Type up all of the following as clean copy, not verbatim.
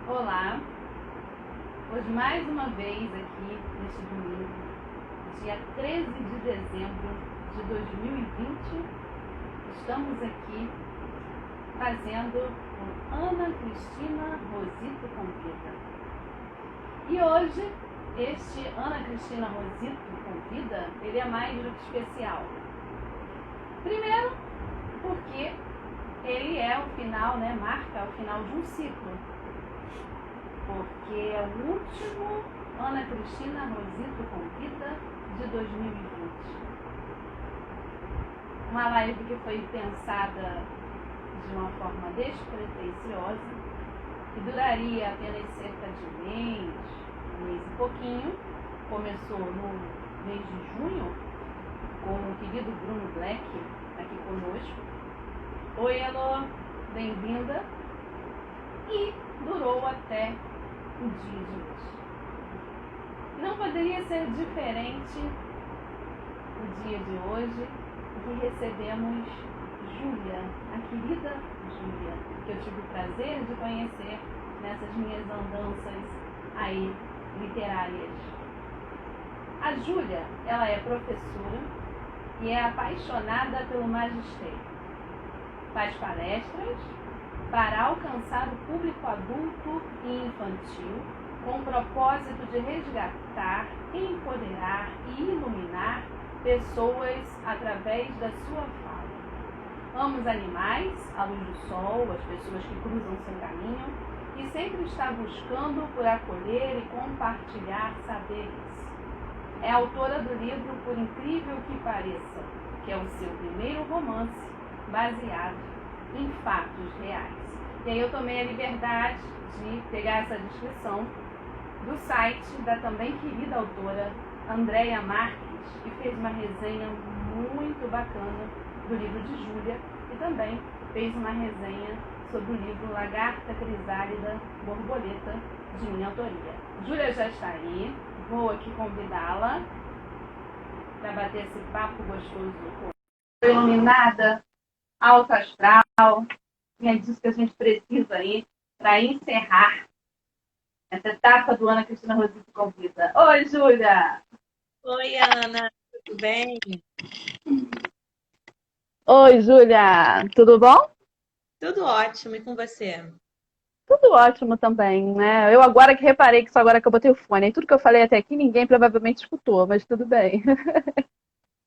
Olá, hoje mais uma vez aqui neste domingo, dia 13 de dezembro de 2020, estamos aqui fazendo o Ana Cristina Rosito Convida. E hoje, este Ana Cristina Rosito Convida, ele é mais do que especial. Primeiro, porque ele é o final, marca o final de um ciclo. Porque é o último Ana Cristina Rosito Convida de 2020. Uma live que foi pensada de uma forma despretensiosa, que duraria apenas cerca de mês e pouquinho. Começou no mês de junho, com o querido Bruno Black aqui conosco. Oi, Elô, bem-vinda. E durou até o dia de hoje. Não poderia ser diferente o dia de hoje, que recebemos Júlia, a querida Júlia, que eu tive o prazer de conhecer nessas minhas andanças aí literárias. A Júlia, ela é professora e é apaixonada pelo magistério. Faz palestras para alcançar o público adulto e infantil, com o propósito de resgatar, empoderar e iluminar pessoas através da sua fala. Ama os animais, a luz do sol, as pessoas que cruzam seu caminho e sempre está buscando por acolher e compartilhar saberes. É autora do livro Por Incrível que Pareça, que é o seu primeiro romance baseado em fatos reais. E aí eu tomei a liberdade de pegar essa descrição do site da também querida autora Andréia Marques, que fez uma resenha muito bacana do livro de Júlia e também fez uma resenha sobre o livro Lagarta Crisálida Borboleta, de minha autoria. Júlia já está aí, vou aqui convidá-la para bater esse papo gostoso com iluminada, alto astral, e é disso que a gente precisa aí para encerrar essa etapa do Ana Cristina Rosito Convida. Oi, Júlia! Oi, Ana, tudo bem? Oi, Júlia! Tudo bom? Tudo ótimo, e com você? Tudo ótimo também, né? Eu agora que reparei que só agora que eu botei o fone, e tudo que eu falei até aqui ninguém provavelmente escutou, mas tudo bem.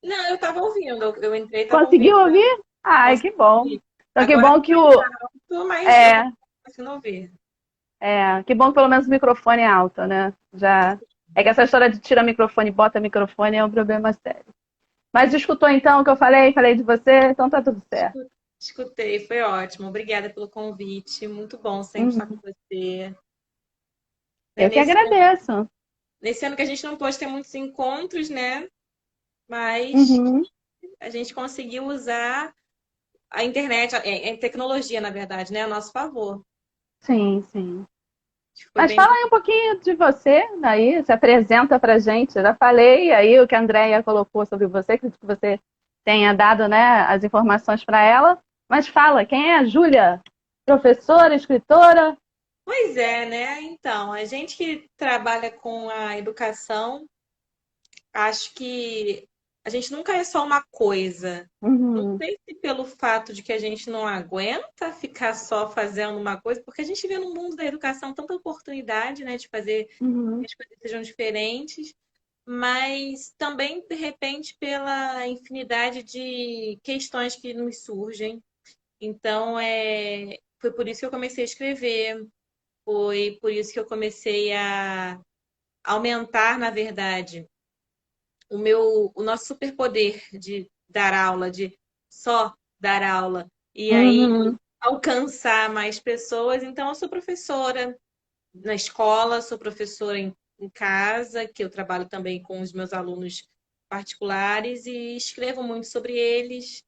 Não, eu estava ouvindo, eu entrei e estava Conseguiu ouvindo. ouvir? Ai, que bom. Consegui. Então que Agora bom tá que mais o alto, mas eu é, estava conseguindo ouvir. que bom que pelo menos o microfone é alto, né? Já é que essa história de tira microfone, bota microfone é um problema sério. Mas escutou então o que eu falei? Falei de você, então tá tudo certo. Escutei, foi ótimo. Obrigada pelo convite. Muito bom sempre estar com Uhum. você. Né, Eu que Nesse, agradeço. nesse ano que a gente não pôde ter muitos encontros, né? Mas Uhum. a gente conseguiu usar a internet, a tecnologia, na verdade, né, a nosso favor. Sim, sim. Foi Mas bem. fala aí um pouquinho de você, aí, se apresenta pra gente. Eu já falei aí o que a Andréia colocou sobre você, acredito que você tenha dado, né, as informações para ela. Mas fala, quem é a Júlia? Professora, escritora? Pois é, né? Então, a gente que trabalha com a educação, acho que a gente nunca é só uma coisa. Não Uhum, sei se pelo fato de que a gente não aguenta ficar só fazendo uma coisa, porque a gente vê no mundo da educação tanta oportunidade, né, de fazer que uhum, as coisas sejam diferentes, mas também, de repente, pela infinidade de questões que nos surgem. Então, foi por isso que eu comecei a escrever. Foi por isso que eu comecei a aumentar, na verdade, o nosso superpoder de dar aula, de só dar aula, e aí uhum, alcançar mais pessoas. Então, eu sou professora na escola, sou professora em casa, que eu trabalho também com os meus alunos particulares e escrevo muito sobre eles,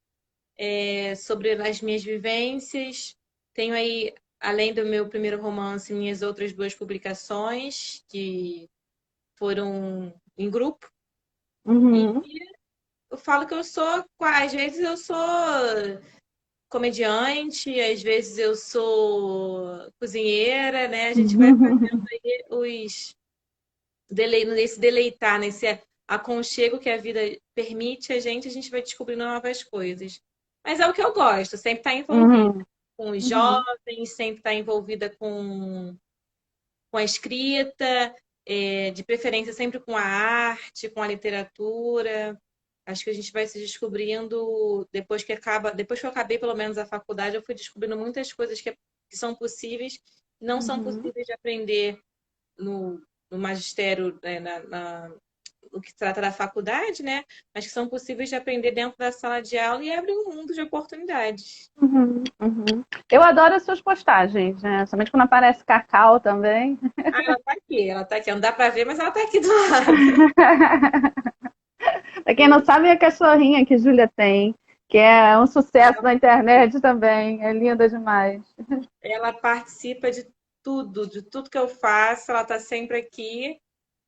sobre as minhas vivências. Tenho aí, além do meu primeiro romance, minhas outras duas publicações, que foram em grupo. E uhum. eu falo que eu sou, às vezes eu sou comediante, às vezes eu sou cozinheira, né? A gente vai fazendo aí nesse deleitar, nesse aconchego que a vida permite a gente vai descobrindo novas coisas. Mas é o que eu gosto, sempre estar envolvida Uhum, com os uhum, jovens, sempre estar envolvida com a escrita, de preferência sempre com a arte, com a literatura. Acho que a gente vai se descobrindo depois que eu acabei pelo menos a faculdade, eu fui descobrindo muitas coisas que são possíveis, não são uhum. possíveis de aprender no magistério, né, no que se trata da faculdade, né? Mas que são possíveis de aprender dentro da sala de aula e abre um mundo de oportunidades. Uhum, uhum. Eu adoro as suas postagens, né? Somente quando aparece Cacau também. Ah, ela tá aqui, não dá pra ver, mas ela tá aqui do lado. Pra quem não sabe, é a cachorrinha que Júlia tem, que é um sucesso na internet também. É linda demais. Ela participa de tudo que eu faço, ela tá sempre aqui.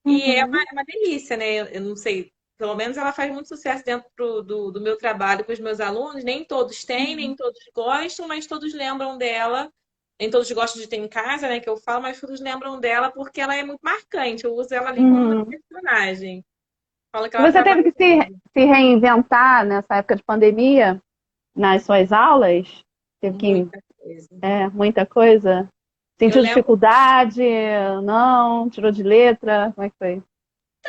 E Uhum, é uma delícia, né? Eu não sei, pelo menos ela faz muito sucesso dentro do meu trabalho com os meus alunos. Nem todos têm, nem uhum, todos gostam, mas todos lembram dela. Nem todos gostam de ter em casa, né? Que eu falo, mas todos lembram dela porque ela é muito marcante. Eu uso ela ali como uma uhum. personagem. Falo que E ela você trabalha teve que comigo. se reinventar nessa época de pandemia nas suas aulas? Teve que, Muita coisa. muita coisa? Eu Sentiu lembro, dificuldade? Não? Tirou de letra? Como é que foi?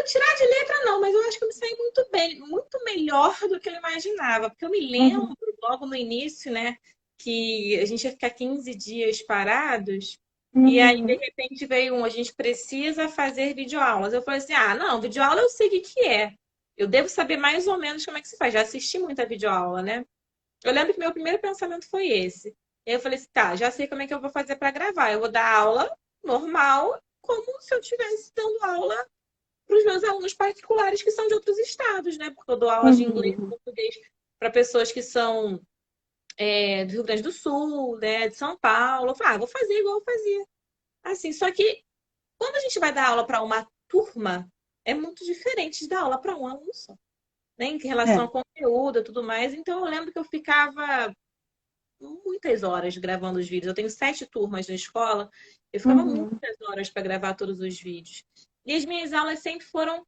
tirar de letra não, mas eu acho que eu me saí muito bem, muito melhor do que eu imaginava. Porque eu me lembro, Uhum, logo no início, né, que a gente ia ficar 15 dias parados. E aí, de uhum, repente, veio a gente precisa fazer videoaulas. Eu falei assim, ah, não, videoaula eu sei o que que é. Eu devo saber mais ou menos como é que se faz. Já assisti muita videoaula, né? Eu lembro que meu primeiro pensamento foi esse. E aí eu falei assim, tá, já sei como é que eu vou fazer para gravar. Eu vou dar aula normal, como se eu estivesse dando aula para os meus alunos particulares que são de outros estados, né? Porque eu dou aulas de inglês e uhum, português para pessoas que são do Rio Grande do Sul, né? De São Paulo. Eu falei, ah, vou fazer igual eu fazia. Assim, só que quando a gente vai dar aula para uma turma, é muito diferente de dar aula para um aluno só, né? Em relação é. ao conteúdo e tudo mais. Então, eu lembro que eu ficava muitas horas gravando os vídeos. Eu tenho 7 turmas na escola, eu ficava Uhum, muitas horas para gravar todos os vídeos. E as minhas aulas sempre foram.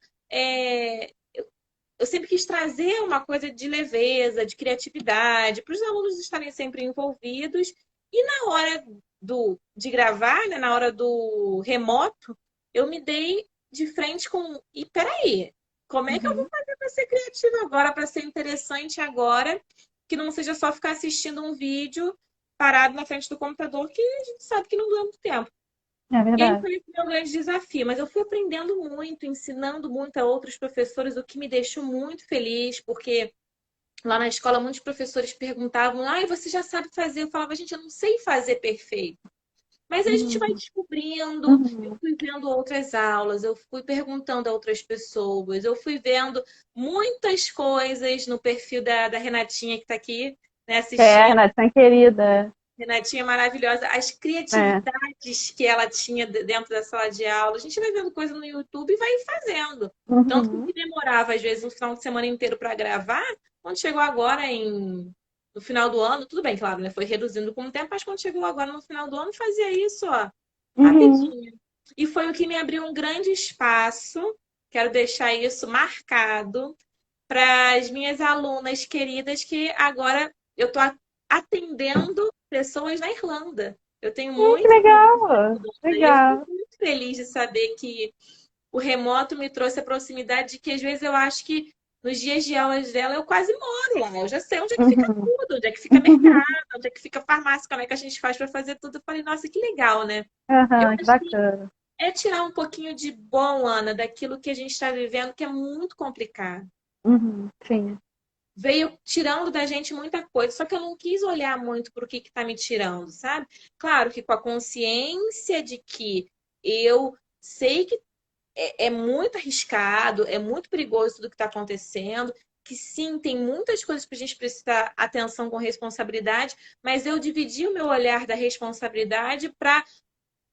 Eu sempre quis trazer uma coisa de leveza, de criatividade, para os alunos estarem sempre envolvidos. E na hora de gravar, né, na hora do remoto, eu me dei de frente com. E peraí, como é que eu vou uhum. fazer para ser criativa agora, para ser interessante agora, que não seja só ficar assistindo um vídeo parado na frente do computador, que a gente sabe que não dura muito tempo. É E aí verdade. foi esse meu grande desafio, mas eu fui aprendendo muito, ensinando muito a outros professores, o que me deixou muito feliz, porque lá na escola muitos professores perguntavam: "Ah, você já sabe fazer?" Eu falava: "Gente, eu não sei fazer perfeito." Mas aí a gente vai Uhum, descobrindo, eu uhum. fui vendo outras aulas, eu fui perguntando a outras pessoas, eu fui vendo muitas coisas no perfil da Renatinha que está aqui, né, É, assistindo. Renatinha querida. Renatinha maravilhosa, as É. criatividades que ela tinha dentro da sala de aula. A gente vai vendo coisa no YouTube e vai fazendo. Tanto que o Uhum. que demorava, às vezes, um final de semana inteiro para gravar, quando chegou agora no final do ano, tudo bem, claro, né? Foi reduzindo com o tempo, mas quando chegou agora no final do ano, fazia isso, ó, Uhum. rapidinho. E foi o que me abriu um grande espaço. Quero deixar isso marcado para as minhas alunas queridas que agora eu estou atendendo pessoas na Irlanda. Eu tenho Que muitas alunas na legal. Irlanda e eu Legal. fico muito feliz de saber que o remoto me trouxe a proximidade de que às vezes eu acho que nos dias de aulas dela eu quase moro lá. Eu já sei onde é que fica Uhum. tudo, onde é que fica mercado, onde é que fica farmácia, como é que a gente faz para fazer tudo. Eu falei, nossa, que legal, né? Eu Aham, que acho que bacana. é tirar um pouquinho de bom, Ana, daquilo que a gente está vivendo, que é muito complicado. Uhum. Sim. Veio tirando da gente muita coisa, só que eu não quis olhar muito para o que está me tirando, sabe? Claro que com a consciência de que eu sei que é muito arriscado, é muito perigoso tudo que está acontecendo, que sim, tem muitas coisas para a gente prestar atenção com responsabilidade, mas eu dividi o meu olhar da responsabilidade para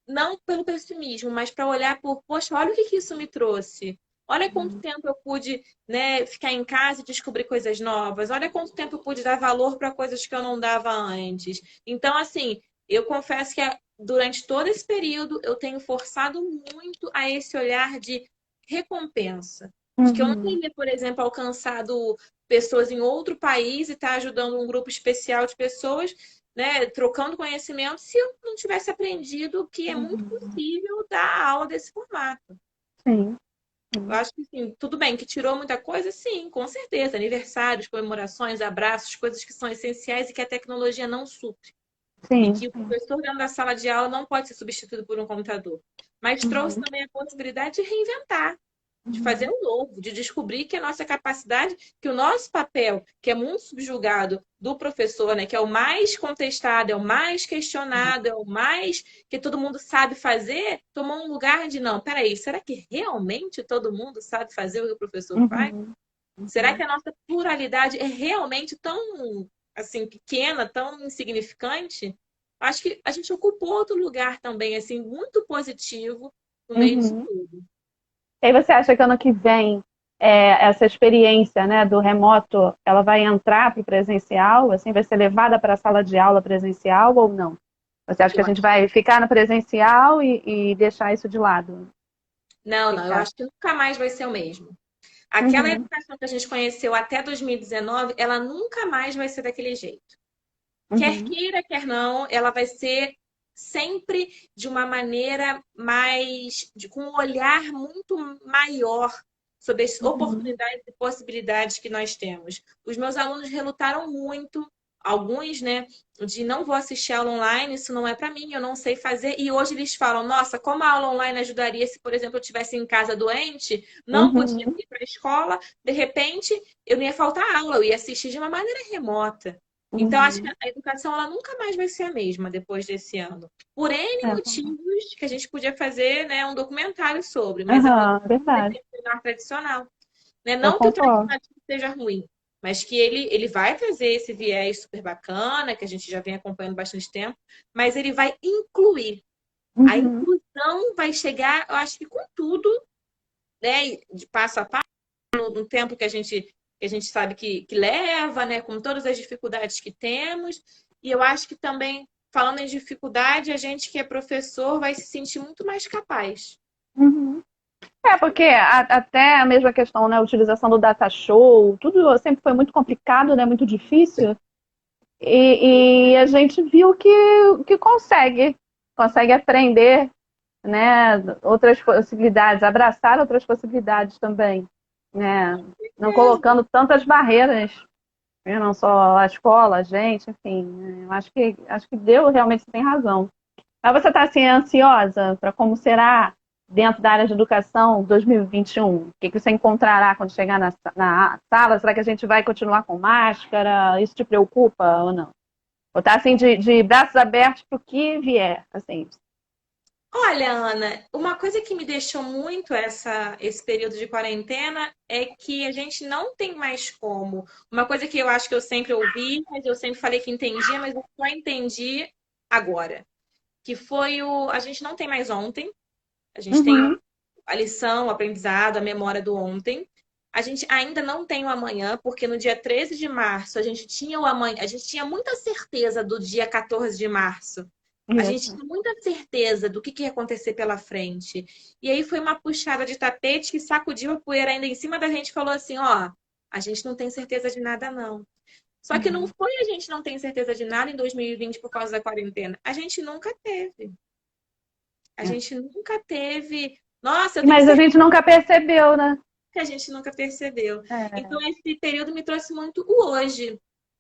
não pelo pessimismo, mas para olhar por, poxa, olha o que que isso me trouxe. Olha quanto tempo eu pude, né, ficar em casa e descobrir coisas novas. Olha quanto tempo eu pude dar valor para coisas que eu não dava antes. Então, assim, eu confesso que durante todo esse período eu tenho forçado muito a esse olhar de recompensa. De que eu não Uhum. teria, por exemplo, alcançado pessoas em outro país e estar ajudando um grupo especial de pessoas, né, trocando conhecimento, se eu não tivesse aprendido que é muito Uhum. possível dar aula desse formato. Sim, Eu acho que sim, tudo bem, que tirou muita coisa, sim, com certeza. Aniversários, comemorações, abraços, coisas que são essenciais e que a tecnologia não supre. E sim, que o sim. professor dentro da sala de aula não pode ser substituído por um computador. Mas trouxe Uhum. também a possibilidade de reinventar, de fazer Uhum. um novo, de descobrir que a nossa capacidade, que o nosso papel, que é muito subjugado do professor, né, que é o mais contestado, é o mais questionado, é o mais que todo mundo sabe fazer, tomou um lugar de não, peraí, será que realmente todo mundo sabe fazer o que o professor faz? Uhum. Será que Uhum. a nossa pluralidade é realmente tão assim pequena, tão insignificante? Acho que a gente ocupou outro lugar também, assim, muito positivo no meio disso Uhum. tudo. E aí você acha que ano que vem essa experiência, né, do remoto, ela vai entrar para o presencial, assim, vai ser levada para a sala de aula presencial ou não? Você acha que Eu a gente acho. vai ficar no presencial e deixar isso de lado? O Não, que que não, você eu acha? acho que nunca mais vai ser o mesmo. Aquela Uhum. educação que a gente conheceu até 2019, ela nunca mais vai ser daquele jeito. Quer Uhum. queira, quer não, ela vai ser sempre de uma maneira com um olhar muito maior sobre as Uhum. oportunidades e possibilidades que nós temos. Os meus alunos relutaram muito, alguns, né, de não vou assistir aula online, isso não é para mim, eu não sei fazer. E hoje eles falam: nossa, como a aula online ajudaria se, por exemplo, eu estivesse em casa doente, não podia Uhum. ir para a escola, de repente eu não ia faltar aula, eu ia assistir de uma maneira remota. Então, acho que Uhum. a educação ela nunca mais vai ser a mesma depois desse ano. Por N É. motivos que a gente podia fazer, né, um documentário sobre, mas eu não Aham, vai verdade. ser melhor tradicional. Né? Eu Não que o concordo. tradicional seja ruim, mas que ele vai trazer esse viés super bacana, que a gente já vem acompanhando bastante tempo, mas ele vai incluir. A Uhum. inclusão vai chegar, eu acho que com tudo, né, de passo a passo, no tempo que a gente sabe que leva, né, com todas as dificuldades que temos. E eu acho que também, falando em dificuldade, a gente que é professor vai se sentir muito mais capaz. Uhum. Porque até a mesma questão, né, a utilização do data show, tudo sempre foi muito complicado, né, muito difícil. E a gente viu que consegue aprender, né, outras possibilidades, abraçar outras possibilidades também, né, não colocando tantas barreiras, né, não só a escola, a gente, enfim, né, eu acho que deu realmente, você tem razão. Mas você está assim ansiosa para como será dentro da área de educação 2021? O que você encontrará quando chegar na sala? Será que a gente vai continuar com máscara? Isso te preocupa ou não? Ou tá assim de braços abertos para o que vier, assim. Olha, Ana, uma coisa que me deixou muito esse período de quarentena é que a gente não tem mais como. Uma coisa que eu acho que eu sempre ouvi, mas eu sempre falei que entendia, mas eu só entendi agora. Que foi a gente não tem mais ontem, a gente tem Uhum, a lição, o aprendizado, a memória do ontem. A gente ainda não tem o amanhã, porque no dia 13 de março a gente tinha o amanhã, a gente tinha muita certeza do dia 14 de março. A gente isso. tinha muita certeza do que ia acontecer pela frente. E aí foi uma puxada de tapete que sacudiu a poeira ainda em cima da gente e falou assim: ó, a gente não tem certeza de nada, não. Só que não Uhum. foi a gente não tem certeza de nada em 2020 por causa da quarentena. A gente nunca teve. A É. gente nunca teve. Nossa, eu tenho Mas a certeza gente nunca percebeu, né? que a gente nunca percebeu. É. Então, esse período me trouxe muito o hoje.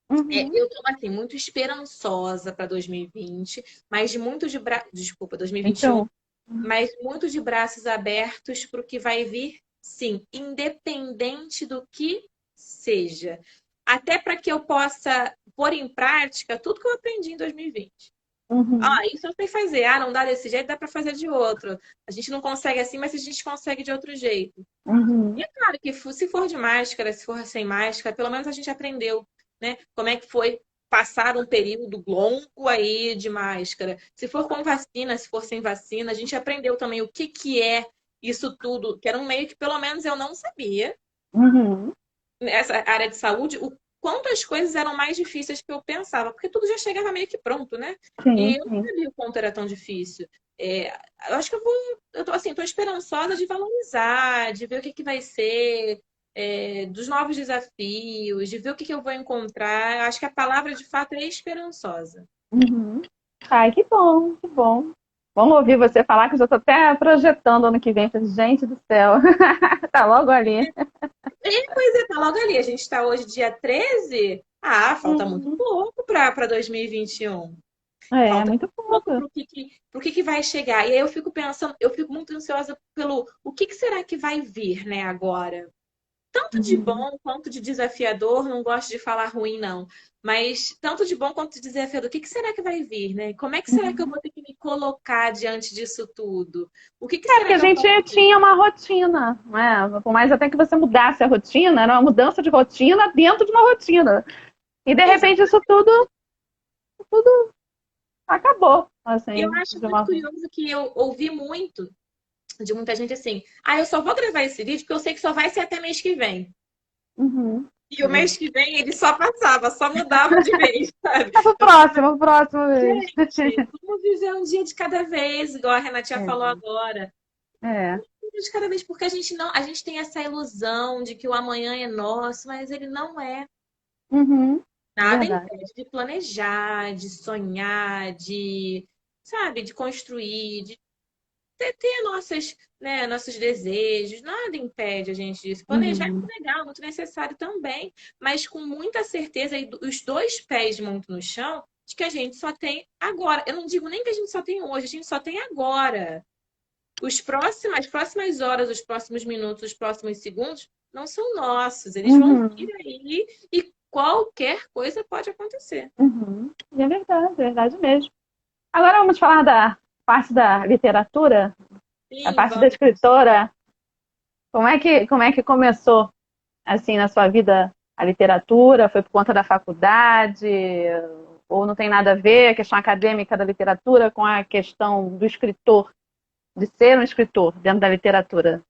Uhum. Eu estou assim, muito esperançosa para 2020, mas de muito desculpa, 2021, Então, mas muito de braços abertos para o que vai vir, sim, independente do que seja. Até para que eu possa pôr em prática tudo que eu aprendi em 2020. uhum. Isso eu sei fazer. Não dá desse jeito, dá para fazer de outro. A gente não consegue assim, mas a gente consegue de outro jeito. E Uhum. é claro que se for de máscara, se for sem máscara, pelo menos a gente aprendeu, né? Como é que foi passar um período longo aí de máscara. Se for com vacina, se for sem vacina, a gente aprendeu também o que é isso tudo, que era um meio que pelo menos eu não sabia, Uhum. nessa área de saúde, o quanto as coisas eram mais difíceis que eu pensava, porque tudo já chegava meio que pronto, né? E Sim, eu não sim. sabia o quanto era tão difícil. É, eu acho que eu tô assim, tô esperançosa de valorizar, de ver o que que vai ser, dos novos desafios, de ver o que que eu vou encontrar. Eu acho que a palavra de fato é esperançosa. Uhum. Ai, que bom, que bom. Vamos ouvir você falar, que eu já tô até projetando ano que vem. Falei, gente do céu, tá logo ali. Pois é, tá logo ali. A gente está hoje, dia 13. Ah, falta muito Uhum. pouco para 2021. É, Falta muito pouco pouco. pro que vai chegar. E aí eu fico pensando, eu fico muito ansiosa pelo o que será que vai vir, né, agora? Tanto de Uhum. bom quanto de desafiador, não gosto de falar ruim, não. Mas tanto de bom quanto de desafiador, o que será que vai vir, né? Como é que será que eu vou ter que me colocar diante disso tudo? O que É, será porque a que eu gente posso fazer? tinha uma rotina, né? Por mais até que você mudasse a rotina, era uma mudança de rotina dentro de uma rotina. E de repente isso tudo acabou, E eu assim, acho de muito uma. curioso que eu ouvi muito de muita gente assim: ah, eu só vou gravar esse vídeo porque eu sei que só vai ser até mês que vem. Uhum. E o mês que vem ele só passava, só mudava de mês, sabe? É pro próximo mês. Gente, vamos viver um dia de cada vez, igual a Renatinha falou É, agora. é. Um dia de cada vez, porque a gente não, a gente tem essa ilusão de que o amanhã é nosso, mas ele não é. Uhum. É Nada verdade. impede de planejar, de sonhar, de, sabe, de construir, de ter nossas, né, nossos desejos, nada impede a gente disso. Planejar é muito Uhum. legal, muito necessário também, mas com muita certeza e os dois pés muito no chão de que a gente só tem agora. Eu não digo nem que a gente só tem hoje, a gente só tem agora. As próximas horas, os próximos minutos, os próximos segundos não são nossos, eles vão vir Uhum. aí e qualquer coisa pode acontecer. Uhum. E é verdade mesmo. Agora vamos falar da parte da literatura, a Sim, parte da vamos. escritora. Como é que começou, assim, na sua vida a literatura? Foi por conta da faculdade? Ou não tem nada a ver a questão acadêmica da literatura com a questão do escritor, de ser um escritor dentro da literatura?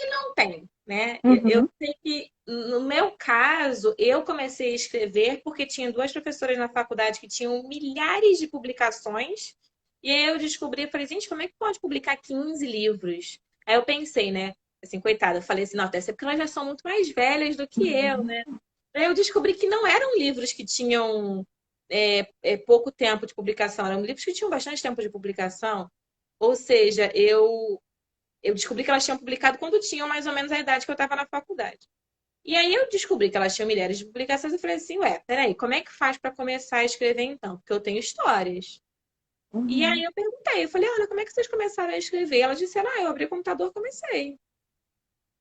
Não tem, né? Eu Uhum. sei que, no meu caso, eu comecei a escrever porque tinha duas professoras na faculdade que tinham milhares de publicações. E aí eu descobri, falei, gente, como é que pode publicar 15 livros? Aí eu pensei, né? Assim, coitada, eu falei assim, não, deve ser porque elas já são muito mais velhas do que eu, né? Aí eu descobri que não eram livros que tinham pouco tempo de publicação, eram livros que tinham bastante tempo de publicação. Ou seja, eu descobri que elas tinham publicado quando tinham mais ou menos a idade que eu estava na faculdade. E aí eu descobri que elas tinham milhares de publicações e falei assim, ué, peraí, como é que faz para começar a escrever então? Porque eu tenho histórias. E aí Uhum. eu perguntei, eu falei, olha, como é que vocês começaram a escrever? Elas disseram, eu abri o computador e comecei.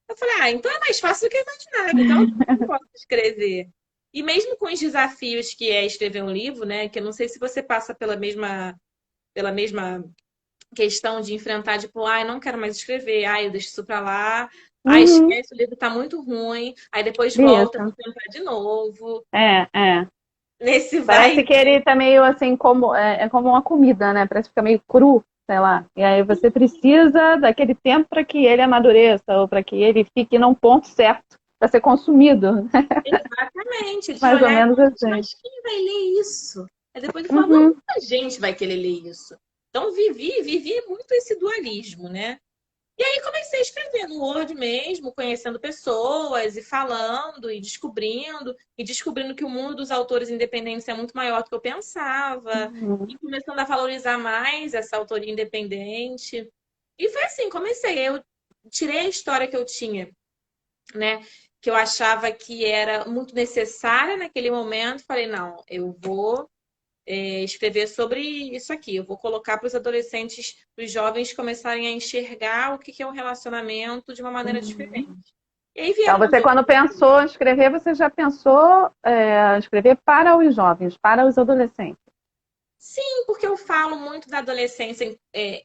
Eu falei, então é mais fácil do que eu imaginava, então eu posso escrever. E mesmo com os desafios que é escrever um livro, né, que eu não sei se você passa pela mesma questão de enfrentar, tipo, ai, não quero mais escrever, ai, eu deixo isso pra lá, ai, Uhum. esquece, o livro tá muito ruim, aí depois volta pra Isso. tentar de novo, É. nesse vai Parece e que ele tá meio assim, como, é como uma comida, né? Parece que fica meio cru, sei lá. E aí você precisa daquele tempo para que ele amadureça, ou para que ele fique num ponto certo para ser consumido. exatamente, de Mais ou olhar e menos falar, gente, assim. mas quem vai ler isso? Aí depois ele fala, não, Uhum, muita gente vai querer ler isso. Então vivi muito esse dualismo, né? E aí comecei a escrever no Word mesmo, conhecendo pessoas e falando e descobrindo que o mundo dos autores independentes é muito maior do que eu pensava, e uhum, começando a valorizar mais essa autoria independente. E foi assim, comecei. Eu tirei a história que eu tinha, né? Que eu achava que era muito necessária naquele momento. Falei, não, eu vou escrever sobre isso aqui. Eu vou colocar para os adolescentes, para os jovens começarem a enxergar o que é um relacionamento de uma maneira uhum. diferente. E aí Então, vieram os você, outros. quando pensou em escrever, você já pensou escrever para os jovens, para os adolescentes. Sim, porque eu falo muito da adolescência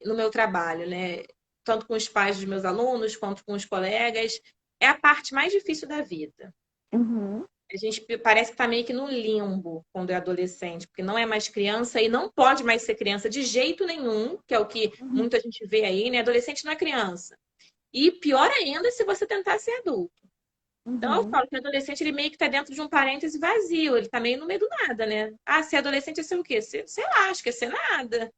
no meu trabalho, né? Tanto com os pais dos meus alunos quanto com os colegas. É a parte mais difícil da vida. Uhum. A gente parece que tá meio que no limbo quando é adolescente, porque não é mais criança e não pode mais ser criança de jeito nenhum, que é o que Uhum. muita gente vê aí, né? Adolescente não é criança. E pior ainda se você tentar ser adulto. Então eu Uhum. falo que o adolescente ele meio que tá dentro de um parêntese vazio, ele tá meio no meio do nada, né? Ah, ser adolescente é ser o quê? Sei lá, acho que é ser nada.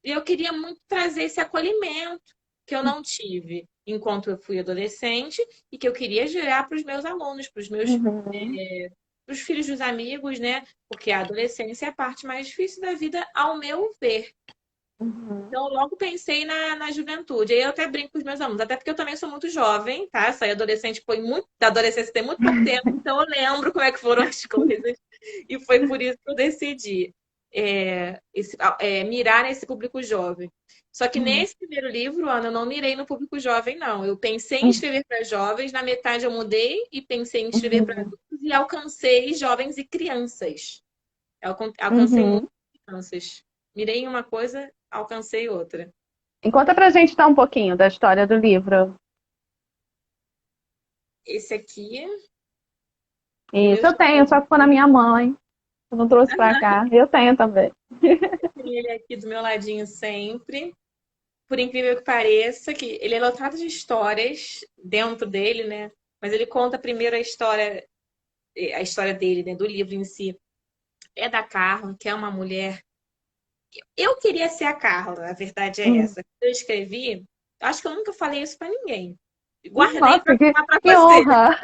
E eu queria muito trazer esse acolhimento que eu não tive enquanto eu fui adolescente e que eu queria gerar para os meus alunos, Uhum. para os filhos dos amigos, né? Porque a adolescência é a parte mais difícil da vida, ao meu ver. Uhum. Então, eu logo pensei na juventude. Aí eu até brinco com os meus alunos, até porque eu também sou muito jovem, tá? Saí adolescente foi muito, da adolescência tem muito pouco tempo, então eu lembro como é que foram as coisas. E foi por isso que eu decidi mirar nesse público jovem. Só que Uhum. nesse primeiro livro, Ana, eu não mirei no público jovem, não. Eu pensei em Uhum. escrever para jovens, na metade eu mudei e pensei em escrever para Uhum. adultos e alcancei jovens e crianças. Alcancei Uhum. muitas crianças. Mirei em uma coisa, alcancei outra. E conta pra gente então um pouquinho da história do livro. Esse aqui, o meu Isso eu tenho, xodó. só que ficou na minha mãe. Eu não trouxe pra cá. Eu tenho também. Tem ele aqui do meu ladinho sempre. Por incrível que pareça, que ele é lotado de histórias dentro dele, né? Mas ele conta primeiro a história dele, né? Do livro em si. É da Carla, que é uma mulher. Eu queria ser a Carla, a verdade é Hum. essa. Eu escrevi, acho que eu nunca falei isso pra ninguém. Guardei Nossa, pra falar pra que você. honra!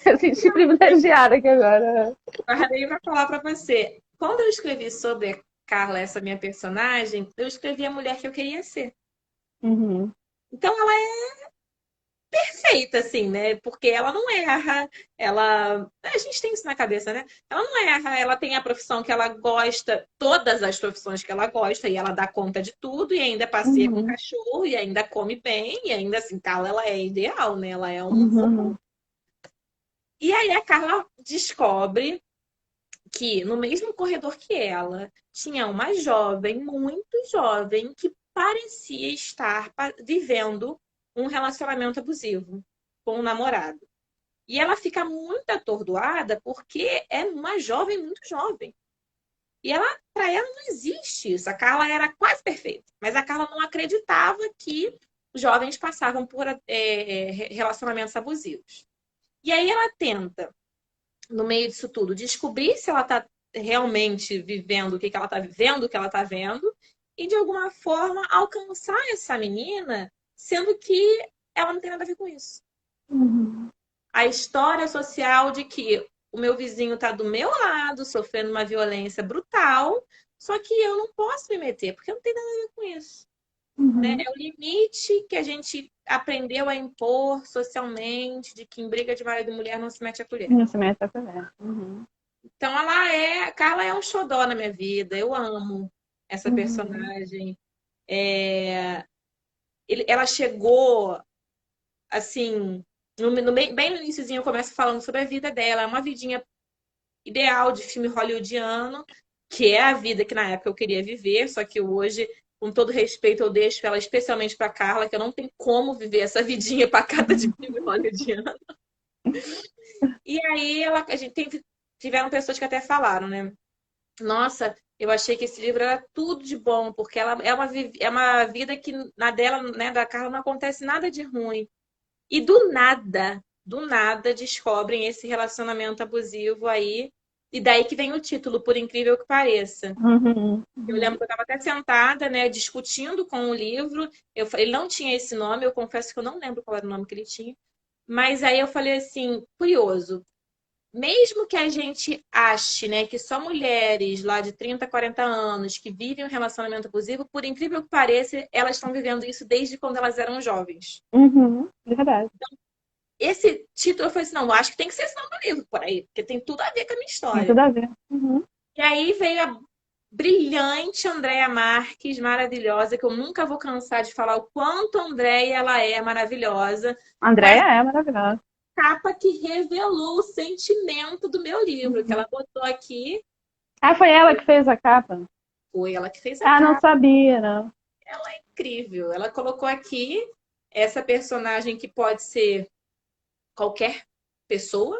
Eu senti privilegiada aqui agora. Guardei pra falar pra você. Quando eu escrevi sobre a Carla, essa minha personagem, eu escrevi a mulher que eu queria ser. Uhum. Então ela é perfeita, assim, né? Porque ela não erra, ela. A gente tem isso na cabeça, né? Ela não erra, ela tem a profissão que ela gosta, todas as profissões que ela gosta, e ela dá conta de tudo, e ainda passeia com Uhum. cachorro, e ainda come bem, e ainda assim, Carla, ela é ideal, né? Ela é um Uhum. robô. E aí a Carla descobre que no mesmo corredor que ela tinha uma jovem, muito jovem, que parecia estar vivendo um relacionamento abusivo com um namorado. E ela fica muito atordoada porque é uma jovem muito jovem. E ela, para ela não existe isso. A Carla era quase perfeita, mas a Carla não acreditava que jovens passavam por relacionamentos abusivos. E aí ela tenta no meio disso tudo, descobrir se ela está realmente vivendo o que, que ela está vivendo, o que ela está vendo, e de alguma forma alcançar essa menina, sendo que ela não tem nada a ver com isso. Uhum. A história social de que o meu vizinho está do meu lado, sofrendo uma violência brutal, só que eu não posso me meter, porque não tem nada a ver com isso. Né? Uhum. É o limite que a gente aprendeu a impor socialmente, de que em briga de marido e mulher não se mete a colher. Conhecimento da conversa. Uhum. Então a Carla é um xodó na minha vida. Eu amo essa Uhum. personagem. É, ela chegou assim, bem no iníciozinho eu começo falando sobre a vida dela. É uma vidinha ideal de filme hollywoodiano, que é a vida que na época eu queria viver, só que hoje, com todo respeito, eu deixo ela especialmente para Carla, que eu não tenho como viver essa vidinha pacata de filme hollywoodiano. E aí tiveram pessoas que até falaram, né? Nossa, eu achei que esse livro era tudo de bom, porque ela é uma vida que na dela, né, da Carla, não acontece nada de ruim. E do nada, descobrem esse relacionamento abusivo aí. E daí que vem o título, por incrível que pareça. Uhum. Eu lembro que eu estava até sentada, né, discutindo com o livro. Ele não tinha esse nome, eu confesso que eu não lembro qual era o nome que ele tinha. Mas aí eu falei assim, curioso, mesmo que a gente ache, né, que só mulheres lá de 30, 40 anos que vivem um relacionamento abusivo, por incrível que pareça, elas estão vivendo isso desde quando elas eram jovens. Uhum. Verdade. Esse título eu falei assim, não, acho que tem que ser esse nome do livro por aí, porque tem tudo a ver com a minha Tem história. tudo a ver. Uhum. E aí veio a brilhante Andréia Marques, maravilhosa, que eu nunca vou cansar de falar o quanto a Andréia ela é maravilhosa, A com essa Andrea é maravilhosa. capa que revelou o sentimento do meu livro, que Uhum. ela botou aqui. Ah, foi ela que fez a capa? Foi ela que fez a Ah, não capa. sabia, não. Ela é incrível. Ela colocou aqui essa personagem que pode ser qualquer pessoa,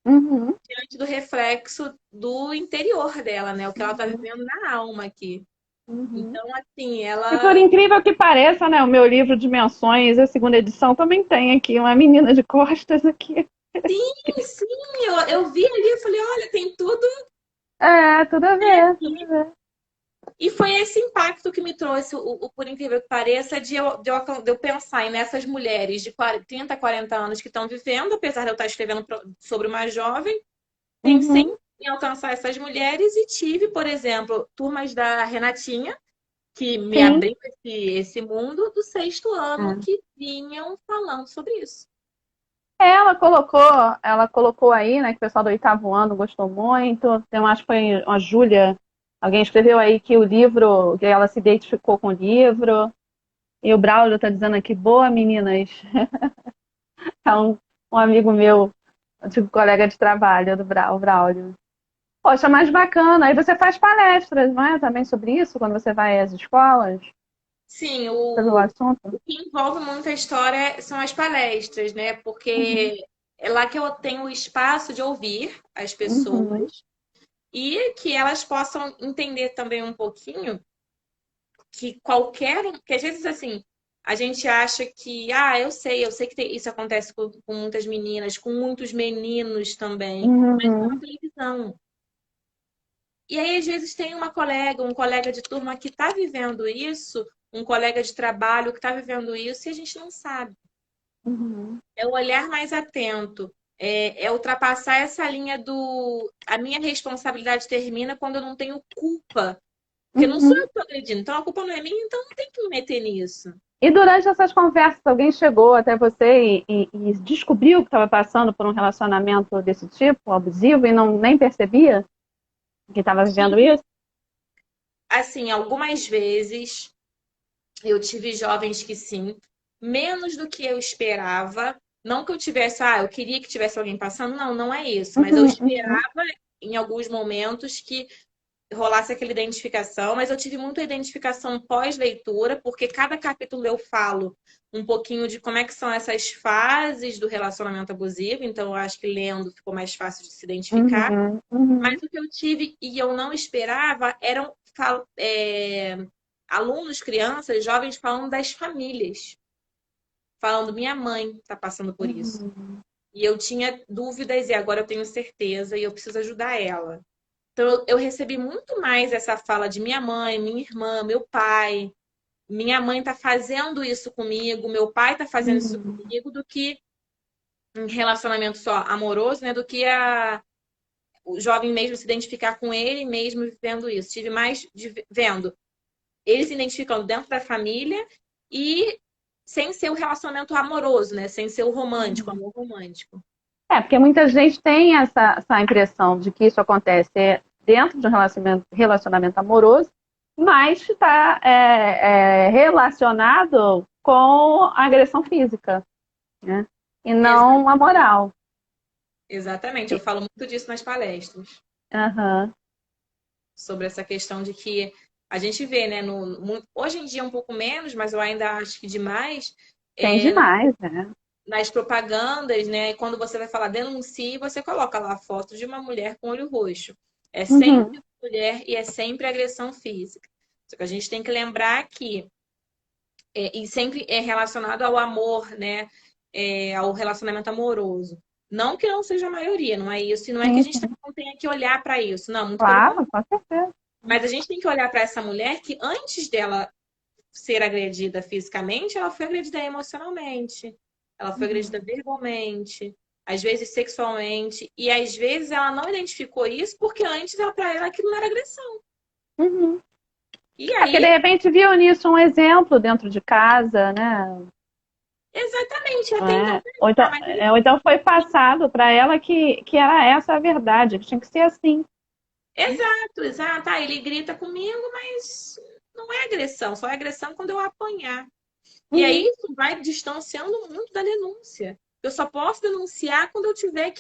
Uhum. diante do reflexo do interior dela, né? O que ela tá vivendo na alma aqui. Uhum. Então, assim, E por ela. incrível que pareça, né, o meu livro Dimensões, a segunda edição, também tem aqui uma menina de costas aqui. Sim, sim, eu vi ali, eu falei, olha, tem tudo. É, tudo a ver, tudo a ver. E foi esse impacto que me trouxe, por incrível que pareça, de eu pensar nessas mulheres de 40, 30, 40 anos que estão vivendo, apesar de eu estar escrevendo sobre uma jovem, pensei Uhum. em alcançar essas mulheres e tive, por exemplo, turmas da Renatinha, que me Sim. abriu esse mundo do sexto ano, É. que vinham falando sobre isso. Ela colocou aí, né, que o pessoal do oitavo ano gostou muito. Tem, acho que foi a Júlia, alguém escreveu aí que o livro, que ela se identificou com o livro. E o Braulio está dizendo aqui, boa meninas. É um amigo meu, antigo colega de trabalho do Braulio. Poxa, mais bacana. Aí você faz palestras, não é? Também sobre isso, quando você vai às escolas, Sim, sobre o o assunto. que envolve muito a história são as palestras, né? Uhum. Porque é lá que eu tenho o espaço de ouvir as Uhum. pessoas e que elas possam entender também um pouquinho que qualquer um, que às vezes assim, a gente acha que, eu sei que isso acontece com muitas meninas, com muitos meninos também, mas é uma Uhum. televisão. E aí, às vezes, tem uma colega, um colega de turma que está vivendo isso, um colega de trabalho que está vivendo isso, e a gente não sabe. Uhum. É o olhar mais atento, é ultrapassar essa linha do. A minha responsabilidade termina quando eu não tenho culpa. Porque não sou eu Uhum. que estou agredindo, então a culpa não é minha, então não tem que me meter nisso. E durante essas conversas, alguém chegou até você e descobriu que estava passando por um relacionamento desse tipo, abusivo, e não nem percebia que estava vivendo isso? Assim, algumas vezes eu tive jovens que sim, menos do que eu esperava. Não que eu tivesse, eu queria que tivesse alguém passando, não, não é isso. Mas eu Uhum. Uhum. esperava em alguns momentos que rolasse aquela identificação, mas eu tive muita identificação pós-leitura, porque cada capítulo eu falo um pouquinho de como é que são essas fases do relacionamento abusivo, então eu acho que lendo ficou mais fácil de se identificar. Uhum. Uhum. Mas o que eu tive e eu não esperava eram alunos, crianças, jovens falando das famílias, falando minha mãe está passando por isso. Uhum. E eu tinha dúvidas e agora eu tenho certeza e eu preciso ajudar ela. Então eu recebi muito mais essa fala de minha mãe, minha irmã, meu pai. Minha mãe está fazendo isso comigo, meu pai está fazendo isso Uhum. comigo, do que em relacionamento só amoroso, né? Do que o jovem mesmo se identificar com ele mesmo vivendo isso. Tive mais vendo ele se identificando dentro da família e sem ser o relacionamento amoroso, né? Sem ser o romântico, o Uhum. amor romântico. É, porque muita gente tem essa impressão de que isso acontece dentro de um relacionamento amoroso, mas está relacionado com a agressão física, né? E não a Exatamente. moral. Exatamente. Eu falo muito disso nas palestras, Aham. sobre essa questão de que a gente vê, né? Hoje em dia um pouco menos, mas eu ainda acho que demais, Tem é, demais, né? nas propagandas, né? Quando você vai falar denuncie, você coloca lá a foto de uma mulher com olho roxo. É sempre Uhum. mulher e é sempre agressão física. Só que a gente tem que lembrar que e sempre é relacionado ao amor, né? Ao relacionamento amoroso. Não que não seja a maioria, não é isso, e não é que a Sim, gente sim. não tenha que olhar para isso, não, muito pelo Claro, contrário. com certeza. Mas a gente tem que olhar para essa mulher que antes dela ser agredida fisicamente, ela foi agredida emocionalmente, ela foi agredida Uhum. verbalmente, às vezes sexualmente, e às vezes ela não identificou isso porque antes para ela aquilo não era agressão. Uhum. E É porque aí, de repente viu nisso um exemplo dentro de casa, né? exatamente, Não até então, é? Ou então foi passado para ela que era essa a verdade, que tinha que ser assim. exato, exato. Ele grita comigo, mas não é agressão, só é agressão quando eu apanhar. E aí Uhum. isso vai distanciando muito da denúncia. Eu só posso denunciar quando eu tiver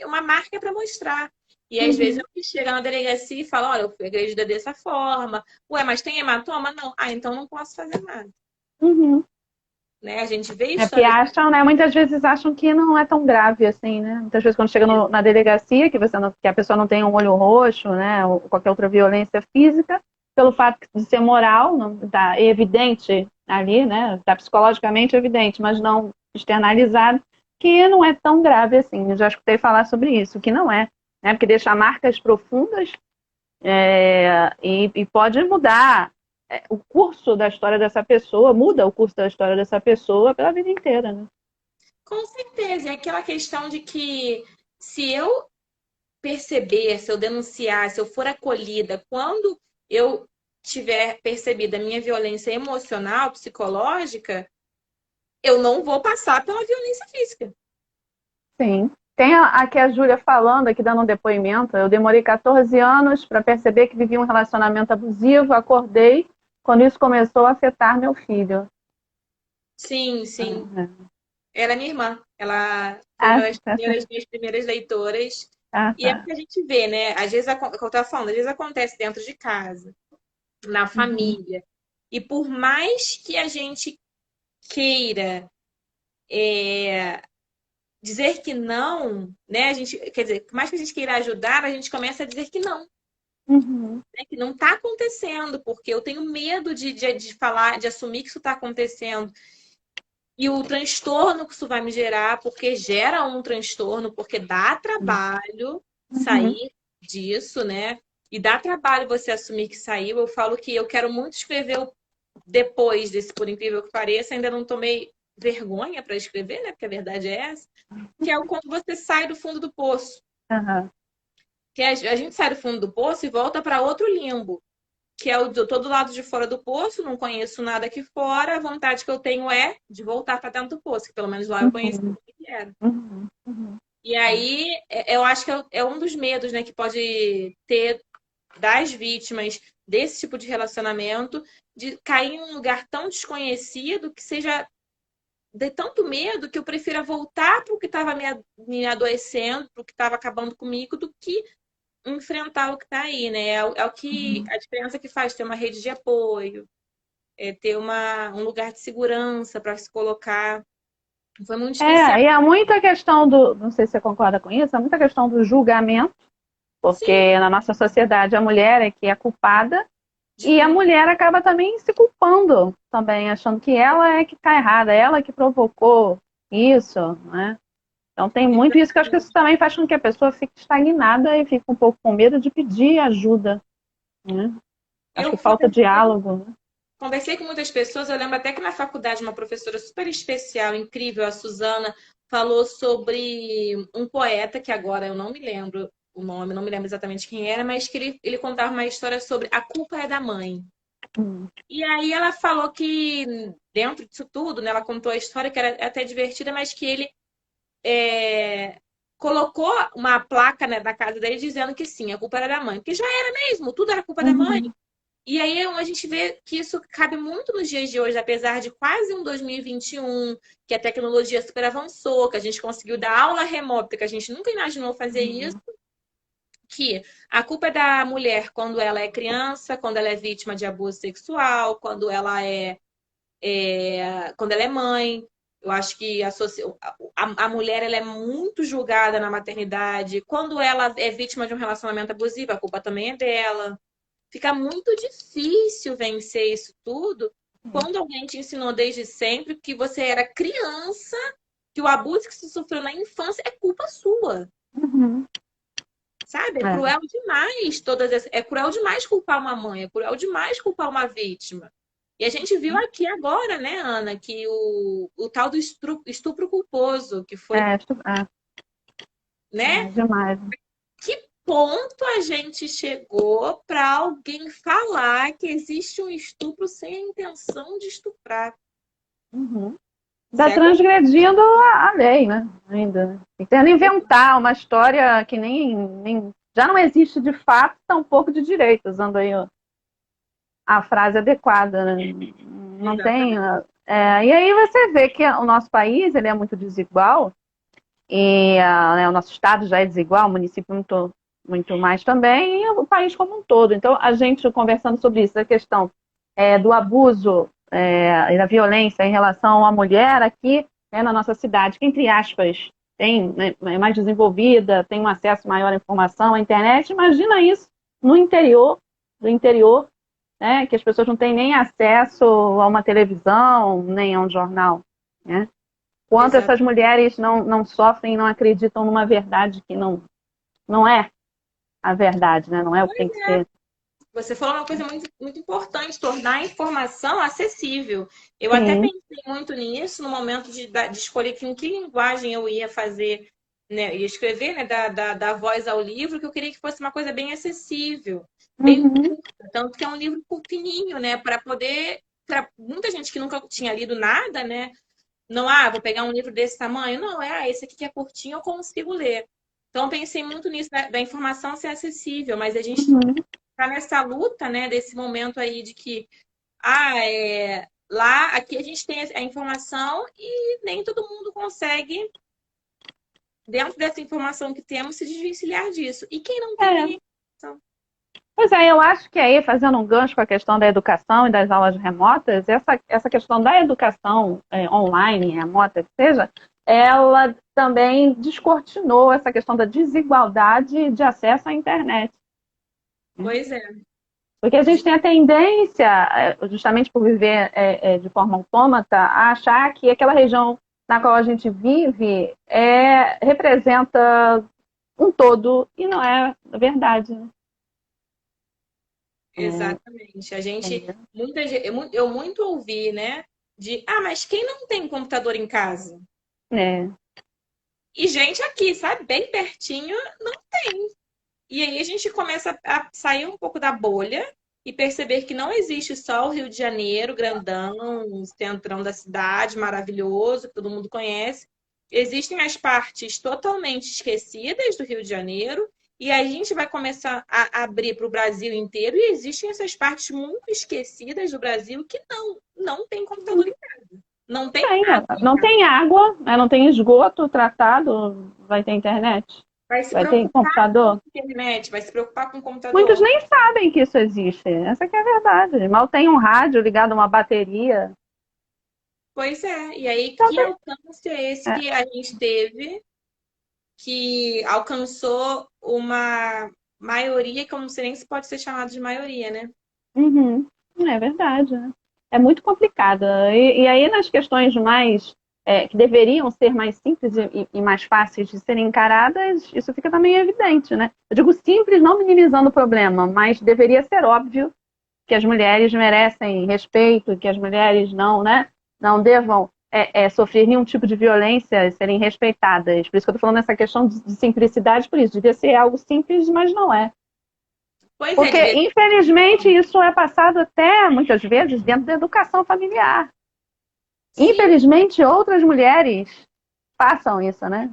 uma marca para mostrar. E às vezes Uhum. eu chego na delegacia e falo, olha, eu fui agredida dessa forma. Ué, mas tem hematoma? Não. Ah, então não posso fazer nada. Uhum. né? A gente vê É porque histórias. acham, né? Muitas vezes acham que não é tão grave assim, né? Muitas vezes quando chega na delegacia, que a pessoa não tem um olho roxo, né? Ou qualquer outra violência física, pelo fato de ser moral, não tá evidente ali, né? Está psicologicamente evidente, mas não externalizado, que não é tão grave assim. Eu já escutei falar sobre isso, que não é, né? Porque deixa marcas profundas e pode mudar o curso da história dessa pessoa, muda o curso da história dessa pessoa pela vida inteira, né? Com certeza, é aquela questão de que se eu perceber, se eu denunciar, se eu for acolhida, quando eu tiver percebido a minha violência emocional, psicológica, eu não vou passar pela violência física. Sim. Tem aqui a Júlia falando, aqui dando um depoimento. Eu demorei 14 anos para perceber que vivia um relacionamento abusivo, acordei quando isso começou a afetar meu filho. Sim, sim. Ah, Ela é minha irmã. Ela foi uma ah, das minhas primeiras leitoras. E é o tá. que a gente vê, né? Às vezes, como eu estava falando, às vezes acontece dentro de casa, na Uhum, família. E por mais que a gente queira dizer que não, né? A gente, quer dizer, por mais que a gente queira ajudar, a gente começa a dizer que não, uhum, né? Que não está acontecendo, porque eu tenho medo de falar, de assumir que isso está acontecendo. E o transtorno que isso vai me gerar, porque gera um transtorno, porque dá trabalho uhum. sair disso, né? E dá trabalho você assumir que saiu. Eu falo que eu quero muito escrever depois desse, por incrível que pareça, ainda não tomei vergonha para escrever, né? Porque a verdade é essa, que é o quando você sai do fundo do poço. Aham. Que a gente sai do fundo do poço e volta para outro limbo, que é o de todo lado de fora do poço, não conheço nada aqui fora, a vontade que eu tenho é de voltar para dentro do poço, que pelo menos lá eu conheci o Uhum, que era. uhum, uhum. E aí, eu acho que é um dos medos, né, que pode ter das vítimas desse tipo de relacionamento, de cair em um lugar tão desconhecido que seja de tanto medo que eu prefira voltar para o que estava me adoecendo, para o que estava acabando comigo, do que enfrentar o que está aí, né? É o que a diferença que faz ter uma rede de apoio, ter um lugar de segurança para se colocar. Foi muito especial. E há muita questão não sei se você concorda com isso, há muita questão do julgamento, Sim, porque na nossa sociedade a mulher é que é culpada. de E a tudo. mulher acaba também se culpando, também, achando que ela é que está errada, ela que provocou isso, né? Então tem muito isso que eu acho que isso também faz com que a pessoa fique estagnada e fique um pouco com medo de pedir ajuda, né? Acho Eu que falta diálogo, né? conversei com muitas pessoas, eu lembro até que na faculdade uma professora super especial, incrível, a Suzana, falou sobre um poeta, que agora eu não me lembro o nome, não me lembro exatamente quem era, mas que ele contava uma história sobre a culpa é da mãe. Hum, E aí ela falou que dentro disso tudo, né, ela contou a história que era até divertida, mas que ele colocou uma placa, né, da casa dele dizendo que sim, a culpa era da mãe, porque já era mesmo, tudo era culpa da mãe. uhum, E aí a gente vê que isso cabe muito nos dias de hoje, apesar de quase um 2021, que a tecnologia super avançou, que a gente conseguiu dar aula remota, que a gente nunca imaginou fazer isso, uhum, que a culpa é da mulher quando ela é criança, quando ela é vítima de abuso sexual, quando ela é mãe. Eu acho que a mulher ela é muito julgada na maternidade. Quando ela é vítima de um relacionamento abusivo, a culpa também é dela. Fica muito difícil vencer isso tudo quando alguém te ensinou desde sempre que você era criança, que o abuso que você sofreu na infância é culpa sua. uhum. Sabe? É É, cruel demais é cruel demais culpar uma mãe, é cruel demais culpar uma vítima. E a gente viu aqui agora, né, Ana, que o tal do estupro culposo, que foi, né? demais. Que ponto a gente chegou para alguém falar que existe um estupro sem a intenção de estuprar? Uhum. Isso Está é agora. transgredindo a lei, né? Ainda. Né? Tentando inventar uma história que nem já não existe de fato, tampouco de direito, usando aí a frase adequada, né? Não tem. Exatamente. E aí você vê que o nosso país ele é muito desigual, e né, o nosso estado já é desigual, o município muito mais também, e o país como um todo. Então, a gente conversando sobre isso, a questão do abuso e da violência em relação à mulher aqui, né, na nossa cidade, que, entre aspas, tem, né, é mais desenvolvida, tem um acesso maior à informação, à internet, imagina isso no interior, do interior, né, que as pessoas não têm nem acesso a uma televisão, nem a um jornal, né? Quanto Exato. essas mulheres não sofrem, não acreditam numa verdade que não é a verdade, né? Não é o que tem que ser. Você falou uma coisa muito, muito importante, tornar a informação acessível. Eu até Sim. pensei muito nisso no momento de escolher em que linguagem eu ia fazer, né, ia escrever, né, da voz ao livro, que eu queria que fosse uma coisa bem acessível, bem Uhum. curta. Tanto que é um livro curtinho, né, para poder, para muita gente que nunca tinha lido nada, né, não, vou pegar um livro desse tamanho. Não, esse aqui que é curtinho, eu consigo ler. Então, pensei muito nisso, da informação ser acessível, mas a gente Uhum. tá nessa luta, né, desse momento aí de que, lá, aqui a gente tem a informação e nem todo mundo consegue, dentro dessa informação que temos, se desvencilhar disso. E quem não tem É. nem informação? Pois é, eu acho que aí, fazendo um gancho com a questão da educação e das aulas remotas, essa questão da educação online, remota, que seja, ela também descortinou essa questão da desigualdade de acesso à internet. Pois é. Porque a gente tem a tendência, justamente por viver de forma autômata, a achar que aquela região na qual a gente vive representa um todo, e não é verdade. Né? Exatamente. A gente, É, eu muito ouvi, né, mas quem não tem computador em casa? é, E gente aqui, sabe, bem pertinho, não tem. E aí a gente começa a sair um pouco da bolha e perceber que não existe só o Rio de Janeiro, grandão, o centrão da cidade, maravilhoso, que todo mundo conhece. Existem as partes totalmente esquecidas do Rio de Janeiro, e a gente vai começar a abrir para o Brasil inteiro, e existem essas partes muito esquecidas do Brasil que não tem computador em casa. Não tem nada em não casa. tem água, né, não tem esgoto tratado, vai ter internet, Vai se vai ter preocupar com computador. a internet, vai se preocupar com o Muitos computador. nem sabem que isso existe. Essa que é a verdade. Mal tem um rádio ligado a uma bateria. Pois é, e aí Então, que alcance é esse que a gente teve, que alcançou uma maioria, que eu não sei nem se pode ser chamado de maioria, né? uhum, é verdade. Né? É muito complicada. E aí, nas questões mais que deveriam ser mais simples e mais fáceis de serem encaradas, isso fica também evidente, né? Eu digo simples, não minimizando o problema, mas deveria ser óbvio que as mulheres merecem respeito, que as mulheres não devam sofrer nenhum tipo de violência, serem respeitadas. Por isso que eu estou falando nessa questão de simplicidade, por isso. Devia ser algo simples, mas não é. Pois é, Porque, devia ter. infelizmente, isso é passado até, muitas vezes, dentro da educação familiar. Sim, Infelizmente, outras mulheres passam isso, né?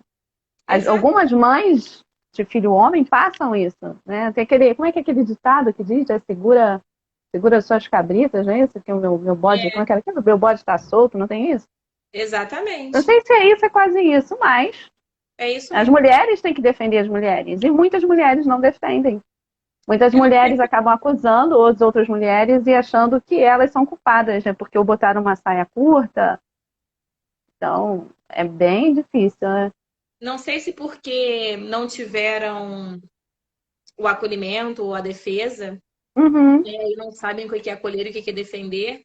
exato. Algumas mães de filho homem passam isso, né? Tem como é que é aquele ditado que diz, segura suas cabritas, não é isso? Que o meu bode, como é que era? O meu bode está solto, não tem isso? Não Exatamente. sei se é isso, é quase isso, mas É isso as mesmo. mulheres têm que defender as mulheres, e muitas mulheres não defendem. Muitas Eu não sei. mulheres acabam acusando outras mulheres e achando que elas são culpadas, né? Porque ou botaram uma saia curta, então é bem difícil, né? Não sei se porque não tiveram o acolhimento ou a defesa, Uhum, e não sabem o que é acolher e o que é defender.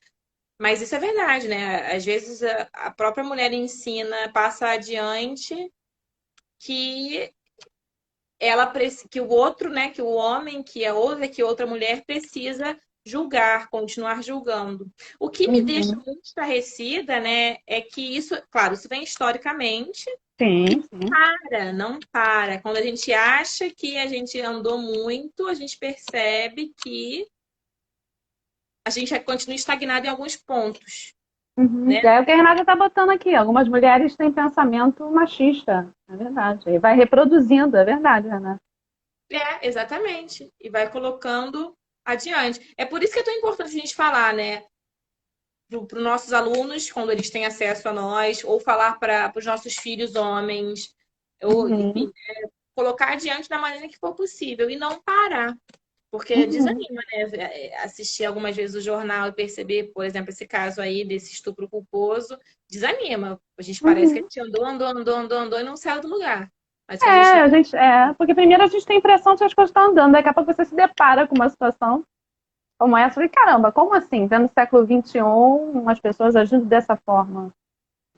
Mas isso é verdade, né? Às vezes a própria mulher ensina, passa adiante que que o outro, né, que o homem, que outra mulher precisa julgar, continuar julgando. O que me deixa uhum. muito estarrecida, né, é que isso, claro, isso vem historicamente, Sim, sim. não para. Quando a gente acha que a gente andou muito, a gente percebe que a gente continua estagnado em alguns pontos, Uhum. né? É o que a Renata está botando aqui. Algumas mulheres têm pensamento machista, é verdade. E vai reproduzindo, é verdade, Renata. Exatamente. E vai colocando adiante. É por isso que é tão importante a gente falar, né? Para os nossos alunos, quando eles têm acesso a nós, ou falar para os nossos filhos homens, ou, Uhum. enfim, colocar adiante da maneira que for possível e não parar. Porque desanima, né? Assistir algumas vezes o jornal e perceber, por exemplo, esse caso aí desse estupro culposo, desanima. A gente parece que a Uhum. gente andou e não saiu do lugar. Mas que a gente É, não. porque primeiro a gente tem a impressão que as coisas estão andando, daqui a pouco você se depara com uma situação como essa, e caramba, como assim? Vendo no século XXI, as pessoas agindo dessa forma,